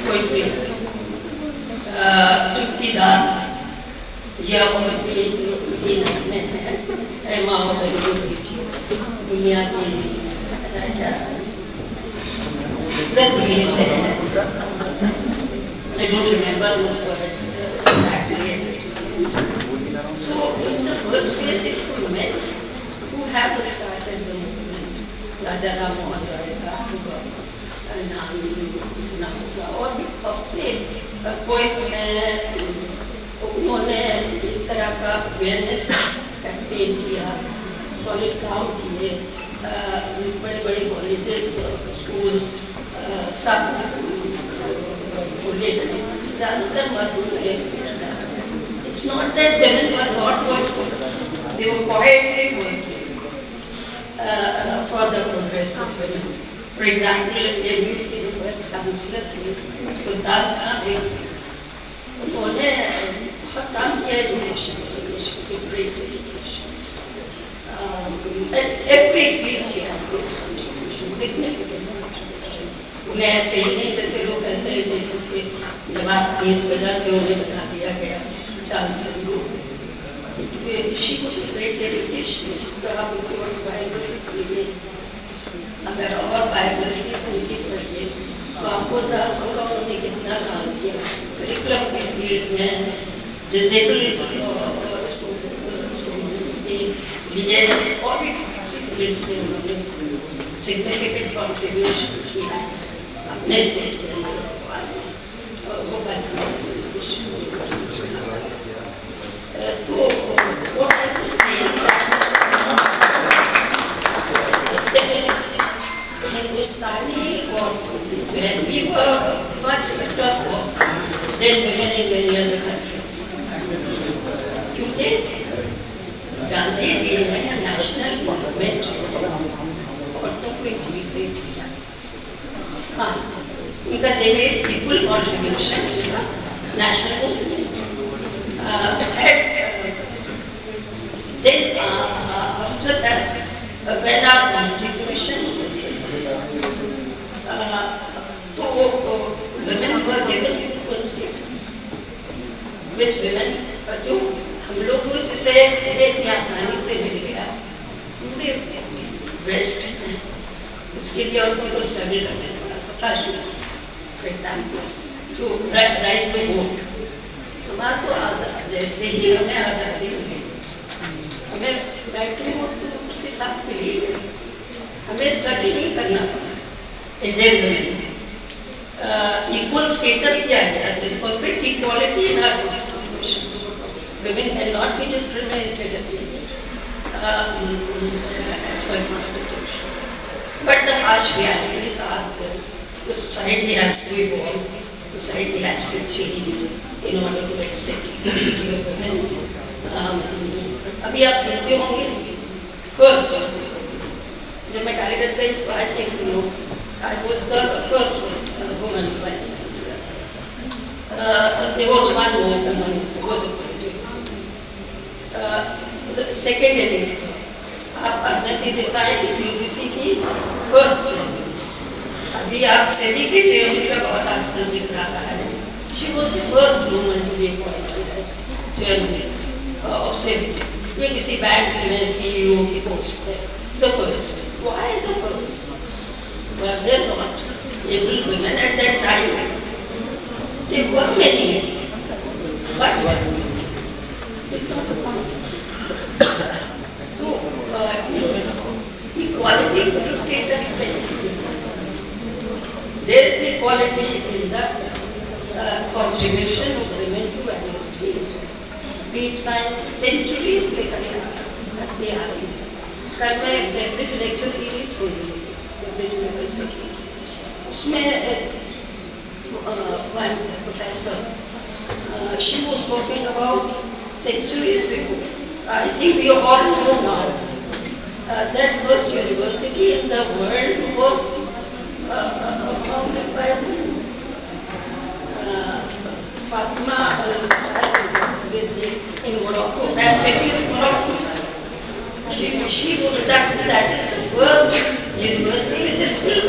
Speaker 10: poetry चुटकीदार या उनकी नस्लें हैं, माँ बेटी दुनिया की जिंदगी से है। I don't remember those words exactly at this moment. So in the first phase, it's the men who have started the movement. Raja Ram Mohan Roy का नाम सुना होगा, और भी बहुत से poets हैं, उन्होंने एक तरह का awareness campaign किया, solid काम किए, बड़े-बड़े colleges, schools, सब ज़्यादातर मर्दों ने It's not that women were not working, they were quietly working for the progress of women. For example, ABU की जो first chancellor थी, सुल्तान जहाँ उन्होंने बहुत काम किया education के लिए, she was a great educationist. At every field she had good contribution, significant contribution. उन्हें ऐसे ही नहीं जैसे लोग कहते हैं कि जब आप इस वजह से उन्हें बना दिया गया chancellor. She was a great educationist. आप उनकी और biography पढ़िए, अगर और biographies उनकी पढ़िए, तो आपको अंदाज़ होगा उन्होंने कितना काम किया करिकुलम के फील्ड में डिसेबल्ड स्टूडेंट्स के लिए और भी फील्ड्स में उन्होंने सिग्निफिकेंट कॉन्ट्रीब्यूशन किया है अपने स्टेट के अंदर वो तो what I was saying Hindustani or when we were much better off than women in many other countries. क्योंकि गांधी जी ने नेशनल गवर्नमेंट औरतों को इंटीग्रेट किया, उनका they made equal contribution to the national movement. Then after that, when our constitution was तो women were given equal status, which women जो हम लोग को जिसे इतनी आसानी से मिल गया, पूरे वेस्ट में उसके लिए और उनको स्ट्रगल करना पड़ा. फॉर एग्जाम्पल जो राइट टू वोट, हमारा तो आज़ाद जैसे ही हमें आज़ादी मिली, हमें राइट टू वोट तो उसके साथ मिली, हमें स्ट्रगल नहीं करना पड़ा. इंडियन वुमेन इक्वल स्टेटस दिया गया. This perfect equality in our constitution. Women cannot be discriminated against as per constitution. But the harsh realities are that the society has to evolve, society has to change in order to accept equality of women. अभी आप सुनते होंगे first जब मैं कार्यरत थी तो I think you know I was the first woman vice chancellor. There was one woman who was appointed. The second editor, Adnati Desai UGC की first. अभी आप सेबी के चेयरमैन का बहुत आस्था दिख रहा है. She was the first woman to be appointed as chairman of SEBI. ये किसी बैंक में CEO की पोस्ट पे. The first. Why the first? Were there not able women at that time? There were many, but did not appoint. So, equality was a status thing. There is equality in the contribution of women to various fields. Be it science, centuries से करते आ रही है. कल मैं Cambridge lecture series सुन रही थी, Cambridge university. उसमें one professor, she was talking about centuries before. I think we all know now that first university in the world was founded by a woman. Fatima in Morocco, that city of Morocco. That is the first university which is still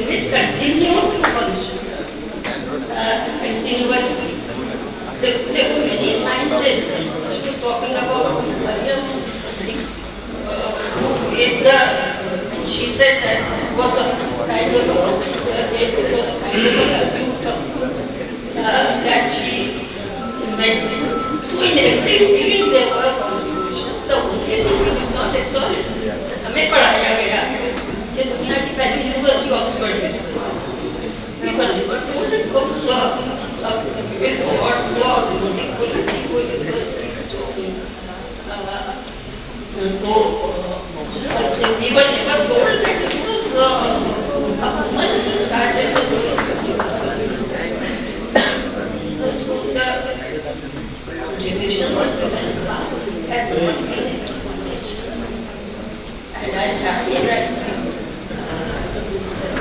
Speaker 10: which continued to function continuously. There were many scientists. She was talking about Maryam, she said that it was a kind of a computer that she invented. So in every field there were contributions. The only thing we did not acknowledge, हमें पढ़ाया गया कि दुनिया की पहली university Oxford university. We were never told that books will awards or political universities to we were never told that it was a woman who started the first university. So all women have not been in college. And I'm happy that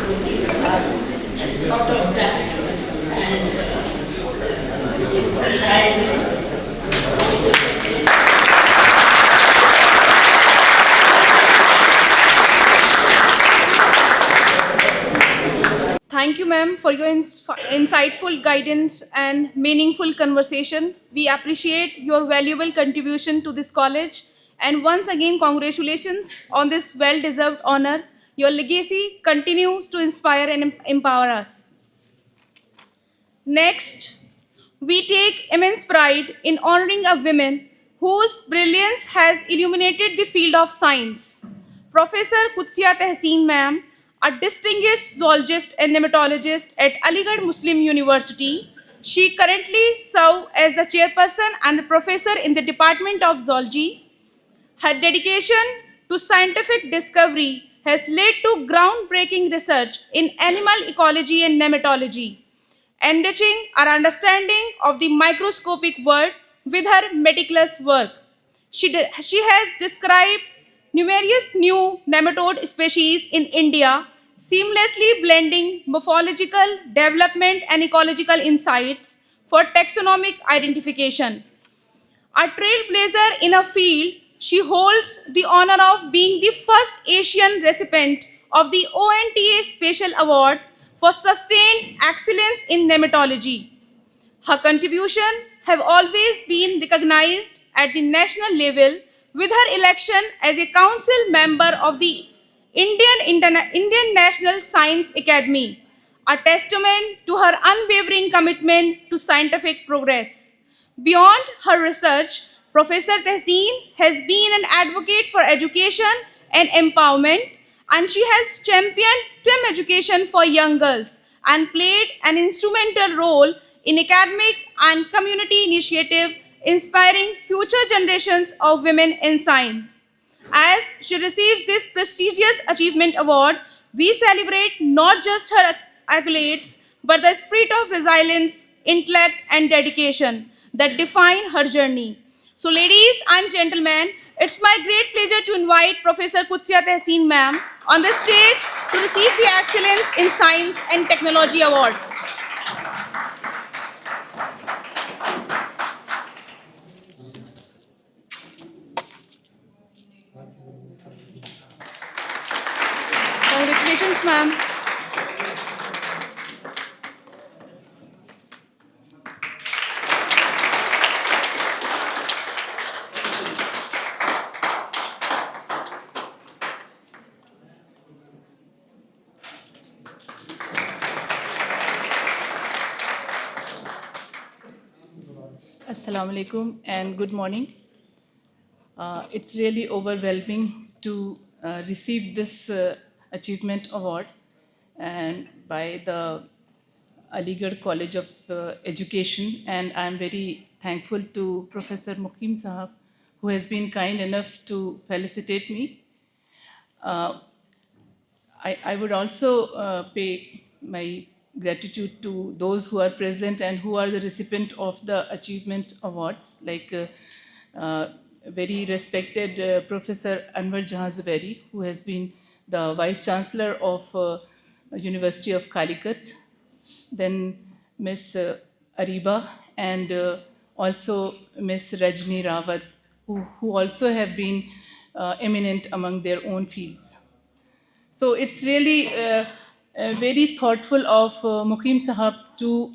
Speaker 10: Mukim Sahib has thought of that and emphasized.
Speaker 9: Thank you, ma'am, for your insightful guidance and meaningful conversation. We appreciate your valuable contribution to this college. And once again, congratulations on this well-deserved honor. Your legacy continues to inspire and empower us. Next, we take immense pride in honoring a woman whose brilliance has illuminated the field of science. Professor Qudsiya Tehseen ma'am, a distinguished zoologist and nematologist at Aligarh Muslim University. She currently serves as the chairperson and the professor in the Department of Zoology. Her dedication to scientific discovery has led to groundbreaking research in animal ecology and nematology, enriching our understanding of the microscopic world with her meticulous work. She has described numerous new nematode species in India, seamlessly blending morphological development and ecological insights for taxonomic identification. A trailblazer in a field, she holds the honor of being the first Asian recipient of the ONTA Special Award for Sustained Excellence in Nematology. Her contributions have always been recognized at the national level with her election as a council member of the Indian National Science Academy, a testament to her unwavering commitment to scientific progress. Beyond her research, Professor Tehseen has been an advocate for education and empowerment, and she has championed STEM education for young girls and played an instrumental role in academic and community initiative inspiring future generations of women in science. As she receives this prestigious achievement award, we celebrate not just her accolades, but the spirit of resilience, intellect, and dedication that define her journey. So, ladies and gentlemen, it's my great pleasure to invite Professor Qudsiya Tehseen ma'am on the stage to receive the Excellence in Science and Technology Award. Congratulations, ma'am.
Speaker 11: Assalamu alaikum and good morning. It's really overwhelming to receive this achievement award and by the Aligarh College of Education, and I'm very thankful to Professor Mukim Sahab, who has been kind enough to felicitate me. I would also pay my gratitude to those who are present and who are the recipient of the achievement awards, like very respected Professor Anwar Jahan Zubairi, who has been the Vice Chancellor of University of Calicut, then Ms. Ariba, and also Ms. Rajni Rawat, who also have been eminent among their own fields. So it's really very thoughtful of Mukim Sahab to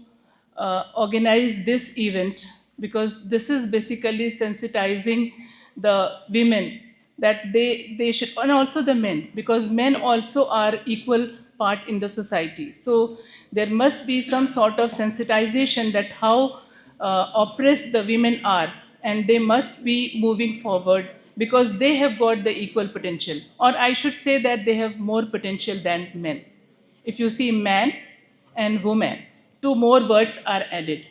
Speaker 11: organize this event, because this is basically sensitizing the women that they should, and also the men, because men also are equal part in the society. So there must be some sort of sensitization that how oppressed the women are, and they must be moving forward because they have got the equal potential, or I should say that they have more potential than men. If you see man and woman, two more words are added.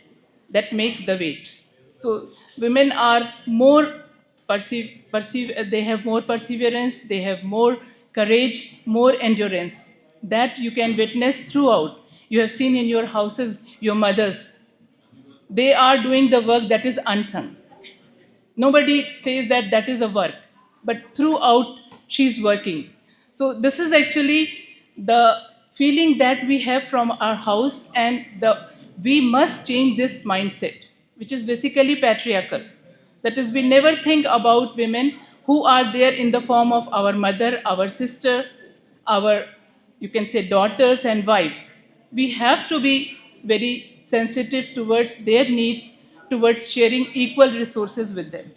Speaker 11: That makes the weight. So women are more they have more perseverance, they have more courage, more endurance. That you can witness throughout. You have seen in your houses, your mothers. They are doing the work that is unsung. Nobody says that that is a work, but throughout she's working. So this is actually the feeling that we have from our house, and we must change this mindset, which is basically patriarchal. That is, we never think about women who are there in the form of our mother, our sister, our, you can say, daughters and wives. We have to be very sensitive towards their needs, towards sharing equal resources with them.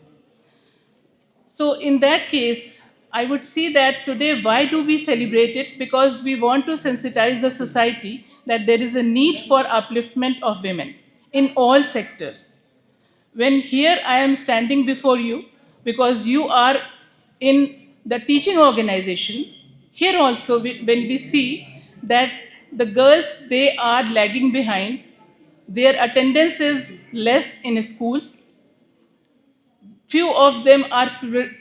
Speaker 11: So in that case, I would see that today, why do we celebrate it? Because we want to sensitize the society that there is a need for upliftment of women in all sectors. When here I am standing before you, because you are in the teaching organization, here also when we see that the girls, they are lagging behind, their attendance is less in schools, few of them are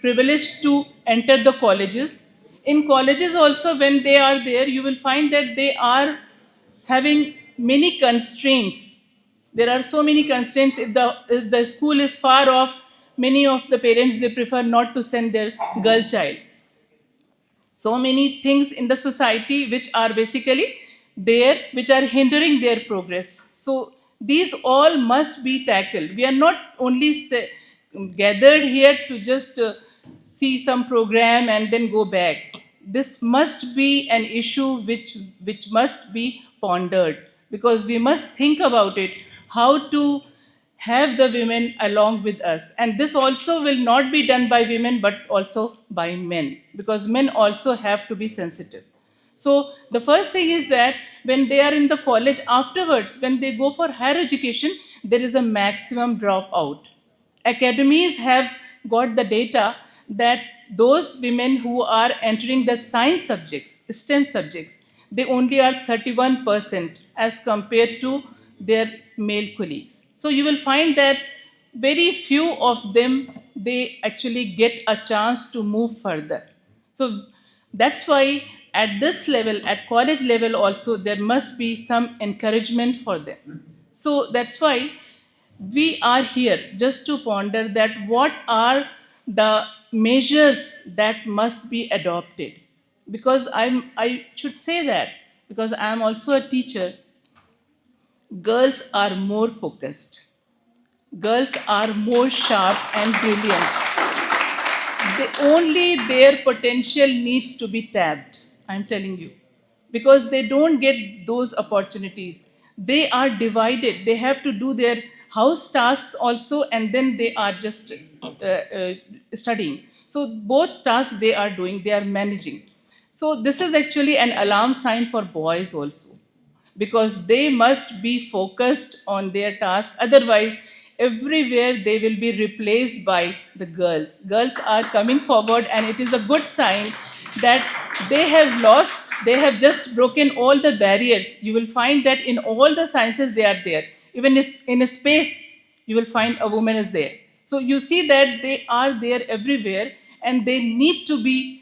Speaker 11: privileged to enter the colleges. In colleges also, when they are there, you will find that they are having many constraints. There are so many constraints. If the school is far off, many of the parents, they prefer not to send their girl child. So many things in the society which are basically there, which are hindering their progress. So these all must be tackled. We are not only gathered here to just see some program and then go back. This must be an issue which must be pondered, because we must think about it, how to have the women along with us. And this also will not be done by women, but also by men, because men also have to be sensitive. So the first thing is that when they are in the college, afterwards, when they go for higher education, there is a maximum dropout. Academies have got the data that those women who are entering the science subjects, STEM subjects, they only are 31% as compared to their male colleagues. So you will find that very few of them, they actually get a chance to move further. So that's why at this level, at college level also, there must be some encouragement for them. So that's why we are here just to ponder that what are the measures that must be adopted. Because I should say that, because I am also a teacher, girls are more focused. Girls are more sharp and brilliant. Only their potential needs to be tapped, I'm telling you, because they don't get those opportunities. They are divided. They have to do their house tasks also, and then they are just studying. So both tasks they are doing, they are managing. So this is actually an alarm sign for boys also, because they must be focused on their task. Otherwise, everywhere they will be replaced by the girls. Girls are coming forward, and it is a good sign that they have just broken all the barriers. You will find that in all the sciences they are there. Even in space, you will find a woman is there. So you see that they are there everywhere, and they need to be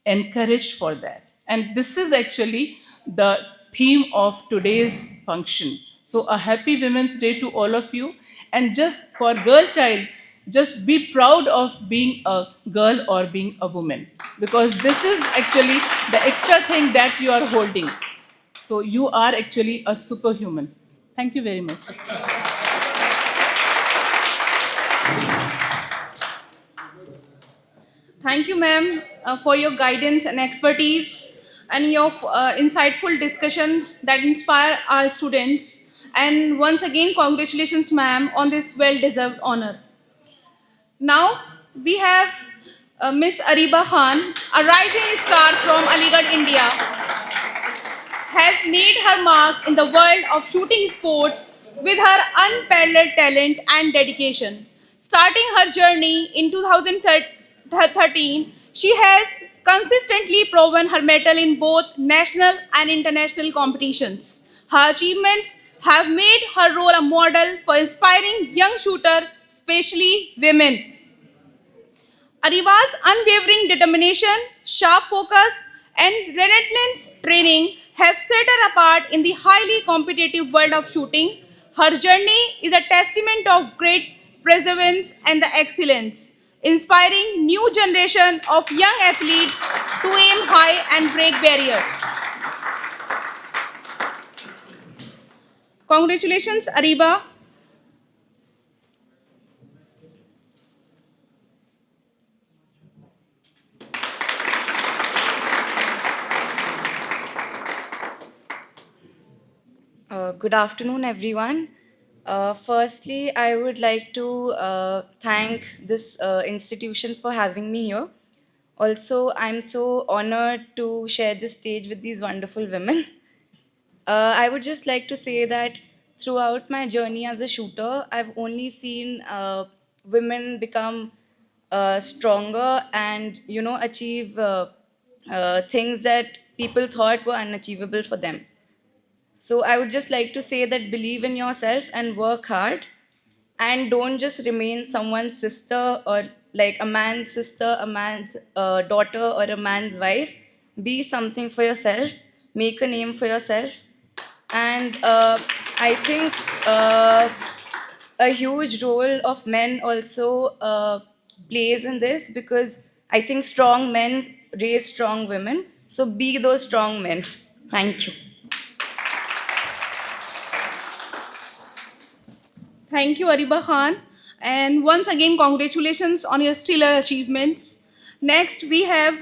Speaker 11: encouraged for that. And this is actually the theme of today's function. So a happy Women's Day to all of you. And just for girl child, just be proud of being a girl or being a woman, because this is actually the extra thing that you are holding. So you are actually a superhuman. Thank you very much.
Speaker 9: Thank you, ma'am, for your guidance and expertise and your insightful discussions that inspire our students. And once again, congratulations, ma'am, on this well-deserved honor. Now, we have Miss Ariba Khan, a rising star from Aligarh, India, has made her mark in the world of shooting sports with her unparalleled talent and dedication. Starting her journey in 2013, she has consistently proven her mettle in both national and international competitions. Her achievements have made her role a model for inspiring young shooters, especially women. Ariba's unwavering determination, sharp focus, and relentless training have set her apart in the highly competitive world of shooting. Her journey is a testament of great perseverance, and the excellence, inspiring new generation of young athletes to aim high and break barriers. Congratulations, Ariba.
Speaker 12: Good afternoon, everyone. Firstly, I would like to thank this institution for having me here. Also, I'm so honored to share this stage with these wonderful women. I would just like to say that throughout my journey as a shooter, I've only seen women become stronger and achieve things that people thought were unachievable for them. So I would just like to say that believe in yourself and work hard, and don't just remain someone's sister or like a man's sister, a man's daughter, or a man's wife. Be something for yourself, make a name for yourself. And I think a huge role of men also plays in this, because I think strong men raise strong women. So be those strong men. Thank you.
Speaker 9: Thank you, Ariba Khan. And once again, congratulations on your stellar achievements. Next, we have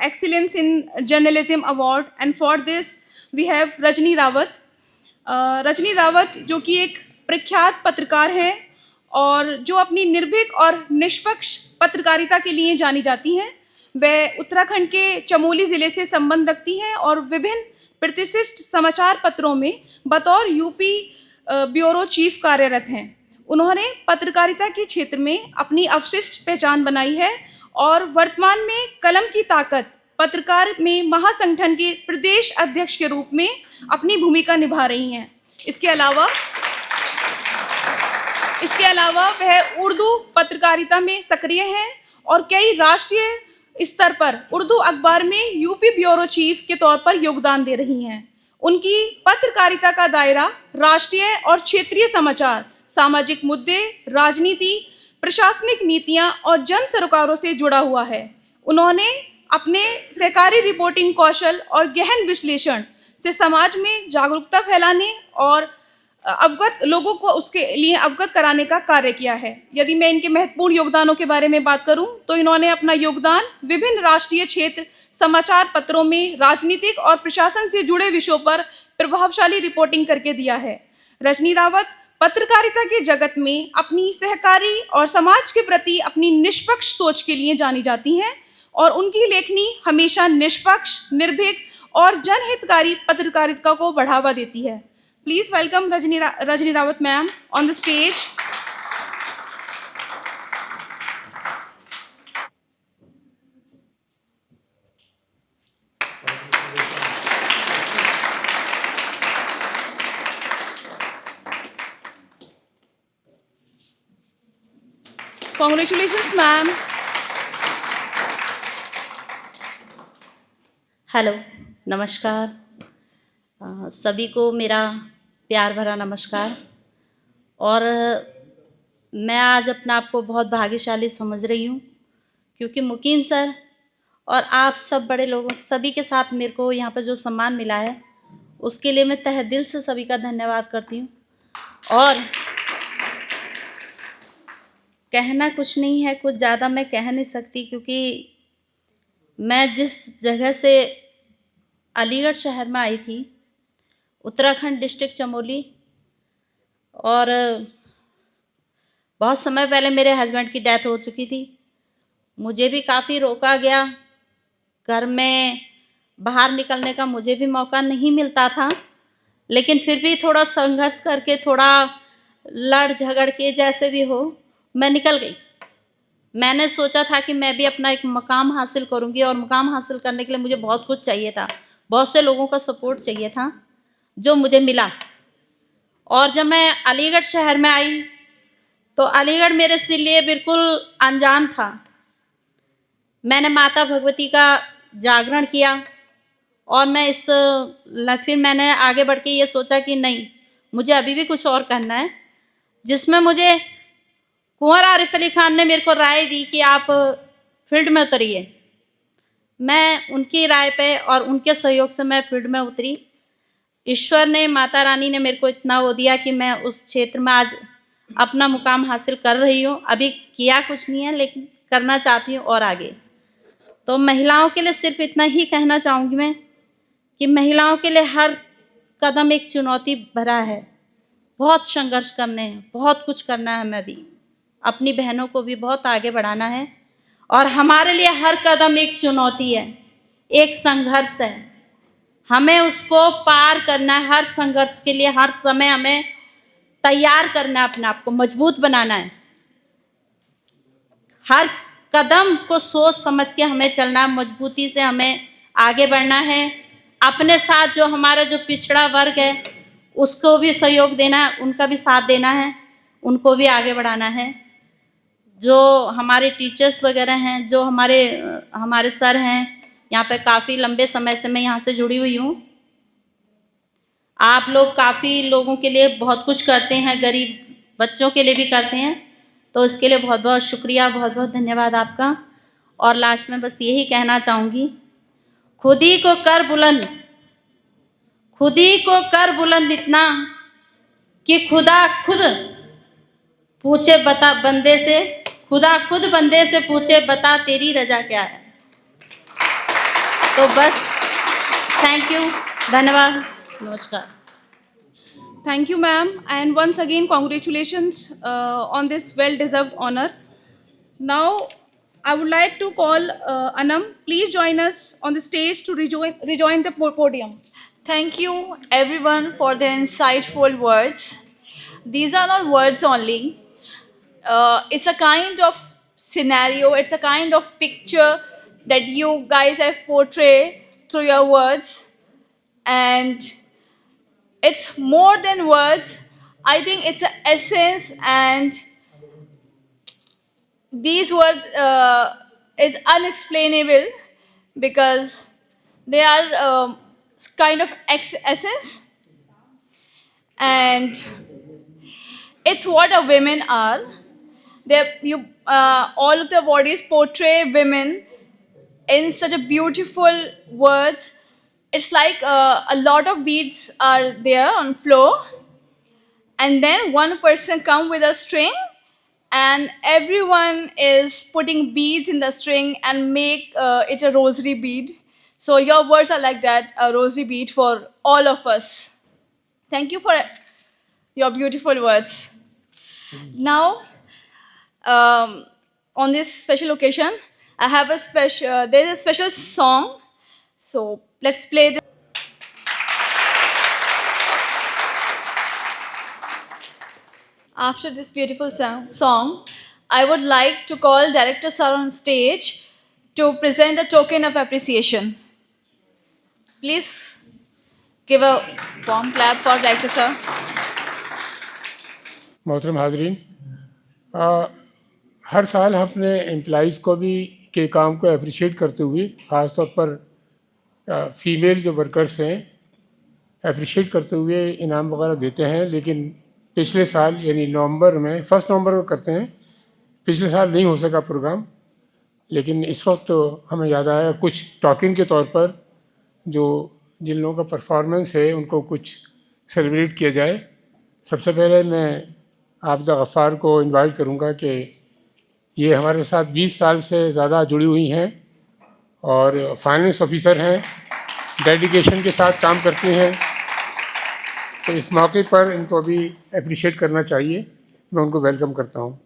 Speaker 9: Excellence in Journalism Award. And for this, we have Rajni Rawat. Rajni Rawat जो कि एक प्रख्यात पत्रकार हैं और जो अपनी निर्भीक और निष्पक्ष पत्रकारिता के लिए जानी जाती हैं, वह उत्तराखंड के चमोली ज़िले से संबंध रखती हैं और विभिन्न प्रतिष्ठित समाचार पत्रों में बतौर यूपी ब्यूरो चीफ कार्यरत हैं। उन्होंने पत्रकारिता के क्षेत्र में अपनी अवशिष्ट पहचान बनाई है और वर्तमान में कलम की ताकत पत्रकार में महासंगठन के प्रदेश अध्यक्ष के रूप में अपनी भूमिका निभा रही हैं। इसके अलावा वह उर्दू पत्रकारिता में सक्रिय हैं और कई राष्ट्रीय स्तर पर उर्दू अखबार में यूपी ब्यूरो चीफ के तौर पर योगदान दे रही हैं। उनकी पत्रकारिता का दायरा राष्ट्रीय और क्षेत्रीय समाचार, सामाजिक मुद्दे, राजनीति, प्रशासनिक नीतियां और जन सरोकारों से जुड़ा हुआ है। उन्होंने अपने सहकारी रिपोर्टिंग कौशल और गहन विश्लेषण से समाज में जागरूकता फैलाने और लोगों को उसके लिए अवगत कराने का कार्य किया है। यदि मैं इनके महत्वपूर्ण योगदानों के बारे में बात करूं तो इन्होंने अपना योगदान विभिन्न राष्ट्रीय क्षेत्र समाचार पत्रों में राजनीतिक और प्रशासन से जुड़े विषयों पर प्रभावशाली रिपोर्टिंग करके दिया है। रजनी रावत पत्रकारिता के जगत में अपनी सहकारी और समाज के प्रति अपनी निष्पक्ष सोच के लिए जानी जाती हैं और उनकी लेखनी हमेशा निष्पक्ष, निर्भीक और जनहितकारी पत्रकारिता को बढ़ावा देती है। Please welcome Rajni Rawat ma'am on the stage. Congratulations, ma'am.
Speaker 13: Hello, नमस्कार। सभी को मेरा प्यार भरा नमस्कार। और मैं आज अपने आप को बहुत भाग्यशाली समझ रही हूँ क्योंकि मुकीम सर और आप सब बड़े लोगों सभी के साथ मेरे को यहाँ पर जो सम्मान मिला है उसके लिए मैं तहे दिल से सभी का धन्यवाद करती हूँ। और कहना कुछ नहीं है, कुछ ज़्यादा मैं कह नहीं सकती क्योंकि मैं जिस जगह से अलीगढ़ शहर में आई थी, उत्तराखंड डिस्ट्रिक्ट चमोली, और बहुत समय पहले मेरे हस्बैंड की डेथ हो चुकी थी। मुझे भी काफ़ी रोका गया, घर में बाहर निकलने का मुझे भी मौका नहीं मिलता था, लेकिन फिर भी थोड़ा संघर्ष करके, थोड़ा लड़ झगड़ के जैसे भी हो मैं निकल गई। मैंने सोचा था कि मैं भी अपना एक मकाम हासिल करूंगी और मकाम हासिल करने के लिए मुझे बहुत कुछ चाहिए था, बहुत से लोगों का सपोर्ट चाहिए था जो मुझे मिला। और जब मैं अलीगढ़ शहर में आई तो अलीगढ़ मेरे लिए बिल्कुल अनजान था। मैंने माता भगवती का जागरण किया और मैं फिर मैंने आगे बढ़ के ये सोचा कि नहीं, मुझे अभी भी कुछ और करना है जिसमें मुझे कुंवर आरिफ अली खान ने मेरे को राय दी कि आप फील्ड में उतरिए। मैं उनकी राय पे और उनके सहयोग से मैं फील्ड में उतरी। ईश्वर ने, माता रानी ने मेरे को इतना वो दिया कि मैं उस क्षेत्र में आज अपना मुकाम हासिल कर रही हूँ। अभी किया कुछ नहीं है, लेकिन करना चाहती हूँ और आगे। तो महिलाओं के लिए सिर्फ इतना ही कहना चाहूँगी मैं कि महिलाओं के लिए हर कदम एक चुनौती भरा है। बहुत संघर्ष करने हैं, बहुत कुछ करना है। हमें भी अपनी बहनों को भी बहुत आगे बढ़ाना है और हमारे लिए हर कदम एक चुनौती है, एक संघर्ष है। हमें उसको पार करना है। हर संघर्ष के लिए हर समय हमें तैयार करना है, अपने आप को मजबूत बनाना है। हर कदम को सोच समझ के हमें चलना है, मजबूती से हमें आगे बढ़ना है। अपने साथ जो हमारा जो पिछड़ा वर्ग है उसको भी सहयोग देना है, उनका भी साथ देना है, उनको भी आगे बढ़ाना है। जो हमारे टीचर्स वगैरह हैं, जो हमारे सर हैं, यहाँ पे काफ़ी लंबे समय से मैं यहाँ से जुड़ी हुई हूँ। आप लोग काफ़ी लोगों के लिए बहुत कुछ करते हैं, गरीब बच्चों के लिए भी करते हैं, तो इसके लिए बहुत बहुत शुक्रिया, बहुत बहुत धन्यवाद आपका। और लास्ट में बस यही कहना चाहूँगी, खुद ही को कर बुलंद, खुद ही को कर बुलंद इतना कि खुदा खुद पूछे बता बंदे से, खुदा खुद बंदे से पूछे बता तेरी रजा क्या है। तो बस, थैंक यू, धन्यवाद, नमस्कार।
Speaker 9: Thank you, ma'am, and once again, congratulations on this well-deserved honor. Now, I would like to call Anam. Please join us on the stage to rejoin the podium.
Speaker 1: Thank you, everyone, for the insightful words. These are not words only. It's a kind of scenario, it's a kind of picture that you guys have portrayed through your words. And it's more than words. I think it's an essence, and these words is unexplainable because they are kind of essence, and it's what a women are. All of the bodies portray women in such a beautiful words. It's like a lot of beads are there on floor, and then one person come with a string, and everyone is putting beads in the string and make it a rosary bead. So your words are like that, a rosary bead for all of us. Thank you for your beautiful words. Now, on this special occasion, I have there's a special song. So let's play this. After this beautiful song, I would like to call Director Sir on stage to present a token of appreciation. Please give a warm clap for Director Sir.
Speaker 4: मोहतरम हाज़रीन, हर साल हम अपने employees को भी के काम को appreciate करते हुए, ख़ास तौर पर फ़ीमेल जो वर्कर्स हैं अप्रिशिएट करते हुए इनाम वगैरह देते हैं। लेकिन पिछले साल यानी नवंबर में 1 नवंबर को करते हैं। पिछले साल नहीं हो सका प्रोग्राम, लेकिन इस वक्त तो हमें याद आया कुछ टॉकिंग के तौर पर जो जिन लोगों का परफॉर्मेंस है उनको कुछ सेलिब्रेट किया जाए। सबसे पहले मैं आबिदा गफ़ार को इनवाइट करूंगा कि ये हमारे साथ 20 साल से ज़्यादा जुड़ी हुई हैं और फाइनेंस ऑफिसर हैं, डेडिकेशन के साथ काम करती हैं। तो इस मौके पर इनको भी अप्रिशिएट करना चाहिए। मैं उनको वेलकम करता हूँ।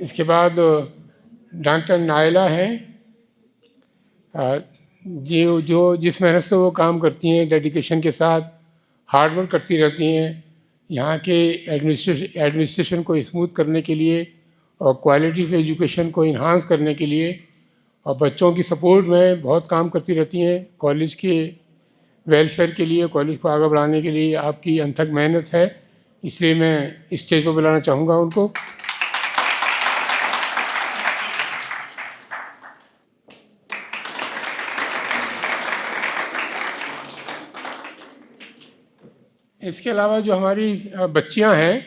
Speaker 4: इसके बाद डॉक्टर नायला हैं, जो जिस मेहनत से वो काम करती हैं, डेडिकेशन के साथ हार्ड वर्क करती रहती हैं यहाँ के एडमिनिस्ट्रेशन को स्मूथ करने के लिए और क्वालिटी ऑफ एजुकेशन को इन्हांस करने के लिए, और बच्चों की सपोर्ट में बहुत काम करती रहती हैं। कॉलेज के वेलफेयर के लिए, कॉलेज को आगे बढ़ाने के लिए आपकी अनथक मेहनत है, इसलिए मैं स्टेज पर बुलाना चाहूँगा उनको। इसके अलावा जो हमारी बच्चियां हैं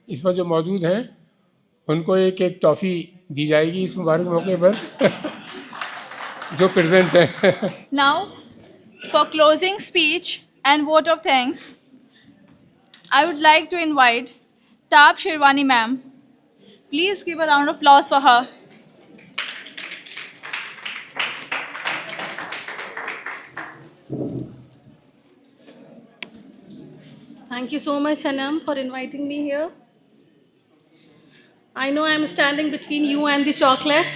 Speaker 4: इस वक्त जो मौजूद हैं, उनको एक एक टॉफ़ी दी जाएगी इस मुबारक मौके पर जो प्रेजेंट है।
Speaker 1: Now, for closing speech and vote of thanks, I would like to invite Taab Sherwani ma'am. Please give a round of applause for her.
Speaker 14: Thank you so much, Anam, for inviting me here. I know I'm standing between you and the chocolates.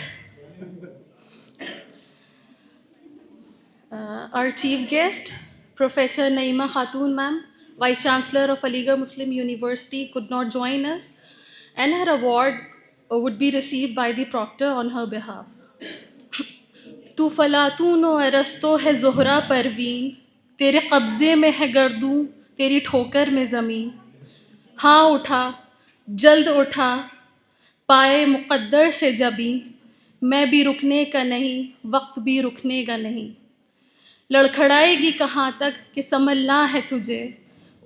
Speaker 14: Our chief guest, Professor Naima Khatoon, ma'am, Vice Chancellor of Aligarh Muslim University, could not join us, and her award would be received by the proctor on her behalf. तू फलातून व अरस्तो है ज़ोहरा परवीन, तेरे कब्ज़े में है गर्दू, तेरी ठोकर में ज़मीन। हाँ उठा, जल्द उठा, पाए मुक़द्दर से जबी, मैं भी रुकने का नहीं, वक्त भी रुकने का नहीं। लड़खड़ाएगी कहाँ तक कि संभलना है तुझे,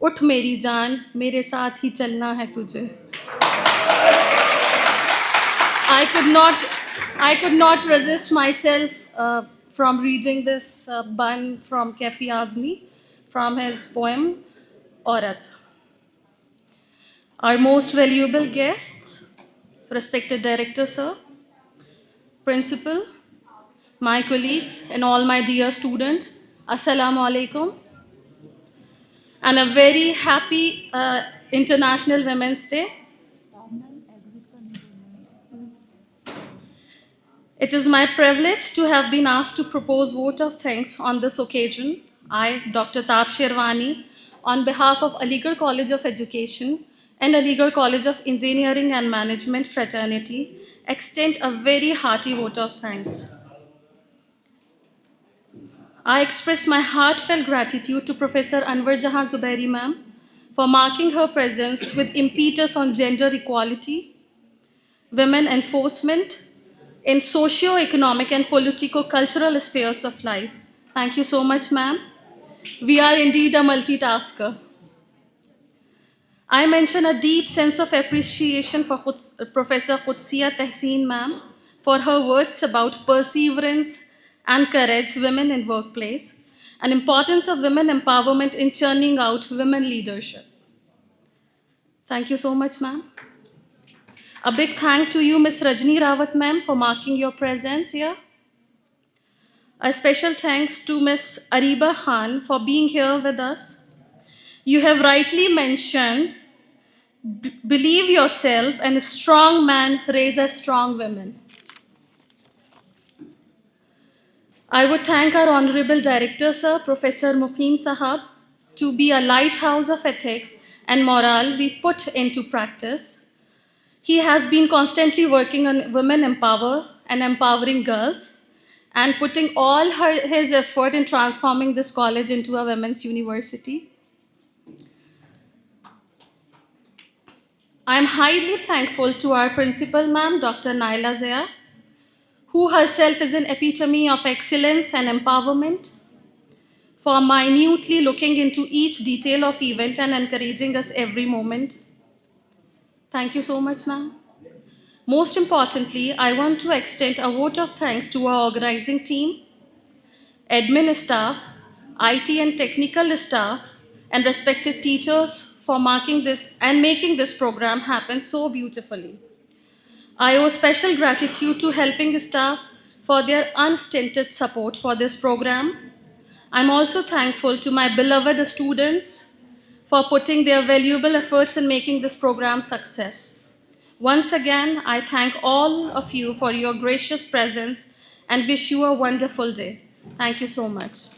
Speaker 14: उठ मेरी जान, मेरे साथ ही चलना है तुझे। I could not resist myself from reading this bun from Kafi Azmi from his poem Aurat. Our most valuable guests, respected director sir, principal, my colleagues and all my dear students, Assalamu alaikum, and a very happy International Women's Day. It is my privilege to have been asked to propose vote of thanks on this occasion. I, Dr. Taab Sherwani, on behalf of Aligarh College of Education and Aligarh College of Engineering and Management fraternity, extend a very hearty vote of thanks. I express my heartfelt gratitude to Professor Anwar Jahan Zubairi ma'am for marking her presence with impetus on gender equality, women enforcement, in socio-economic and politico-cultural spheres of life. Thank you so much, ma'am. We are indeed a multitasker. I mention a deep sense of appreciation for Professor Qudsiya Tehseen, ma'am, for her words about perseverance and courage, women in workplace, and importance of women empowerment in churning out women leadership. Thank you so much, ma'am. A big thank to you, Ms. Rajni Rawat ma'am, for marking your presence here. A special thanks to Ms. Ariba Khan for being here with us. You have rightly mentioned, believe yourself and a strong man raise a strong woman. I would thank our Honorable Director, Sir, Professor Muqim Sahab, to be a lighthouse of ethics and morale we put into practice. He has been constantly working on women empower and empowering girls and putting all his effort in transforming this college into a women's university. I am highly thankful to our principal, ma'am, Dr. Naila Zia, who herself is an epitome of excellence and empowerment, for minutely looking into each detail of event and encouraging us every moment. Thank you so much, ma'am. Most importantly, I want to extend a vote of thanks to our organizing team, admin staff, IT and technical staff, and respected teachers for marking this and making this program happen so beautifully. I owe special gratitude to helping staff for their unstinted support for this program. I'm also thankful to my beloved students for putting their valuable efforts in making this program success. Once again, I thank all of you for your gracious presence and wish you a wonderful day. Thank you so much.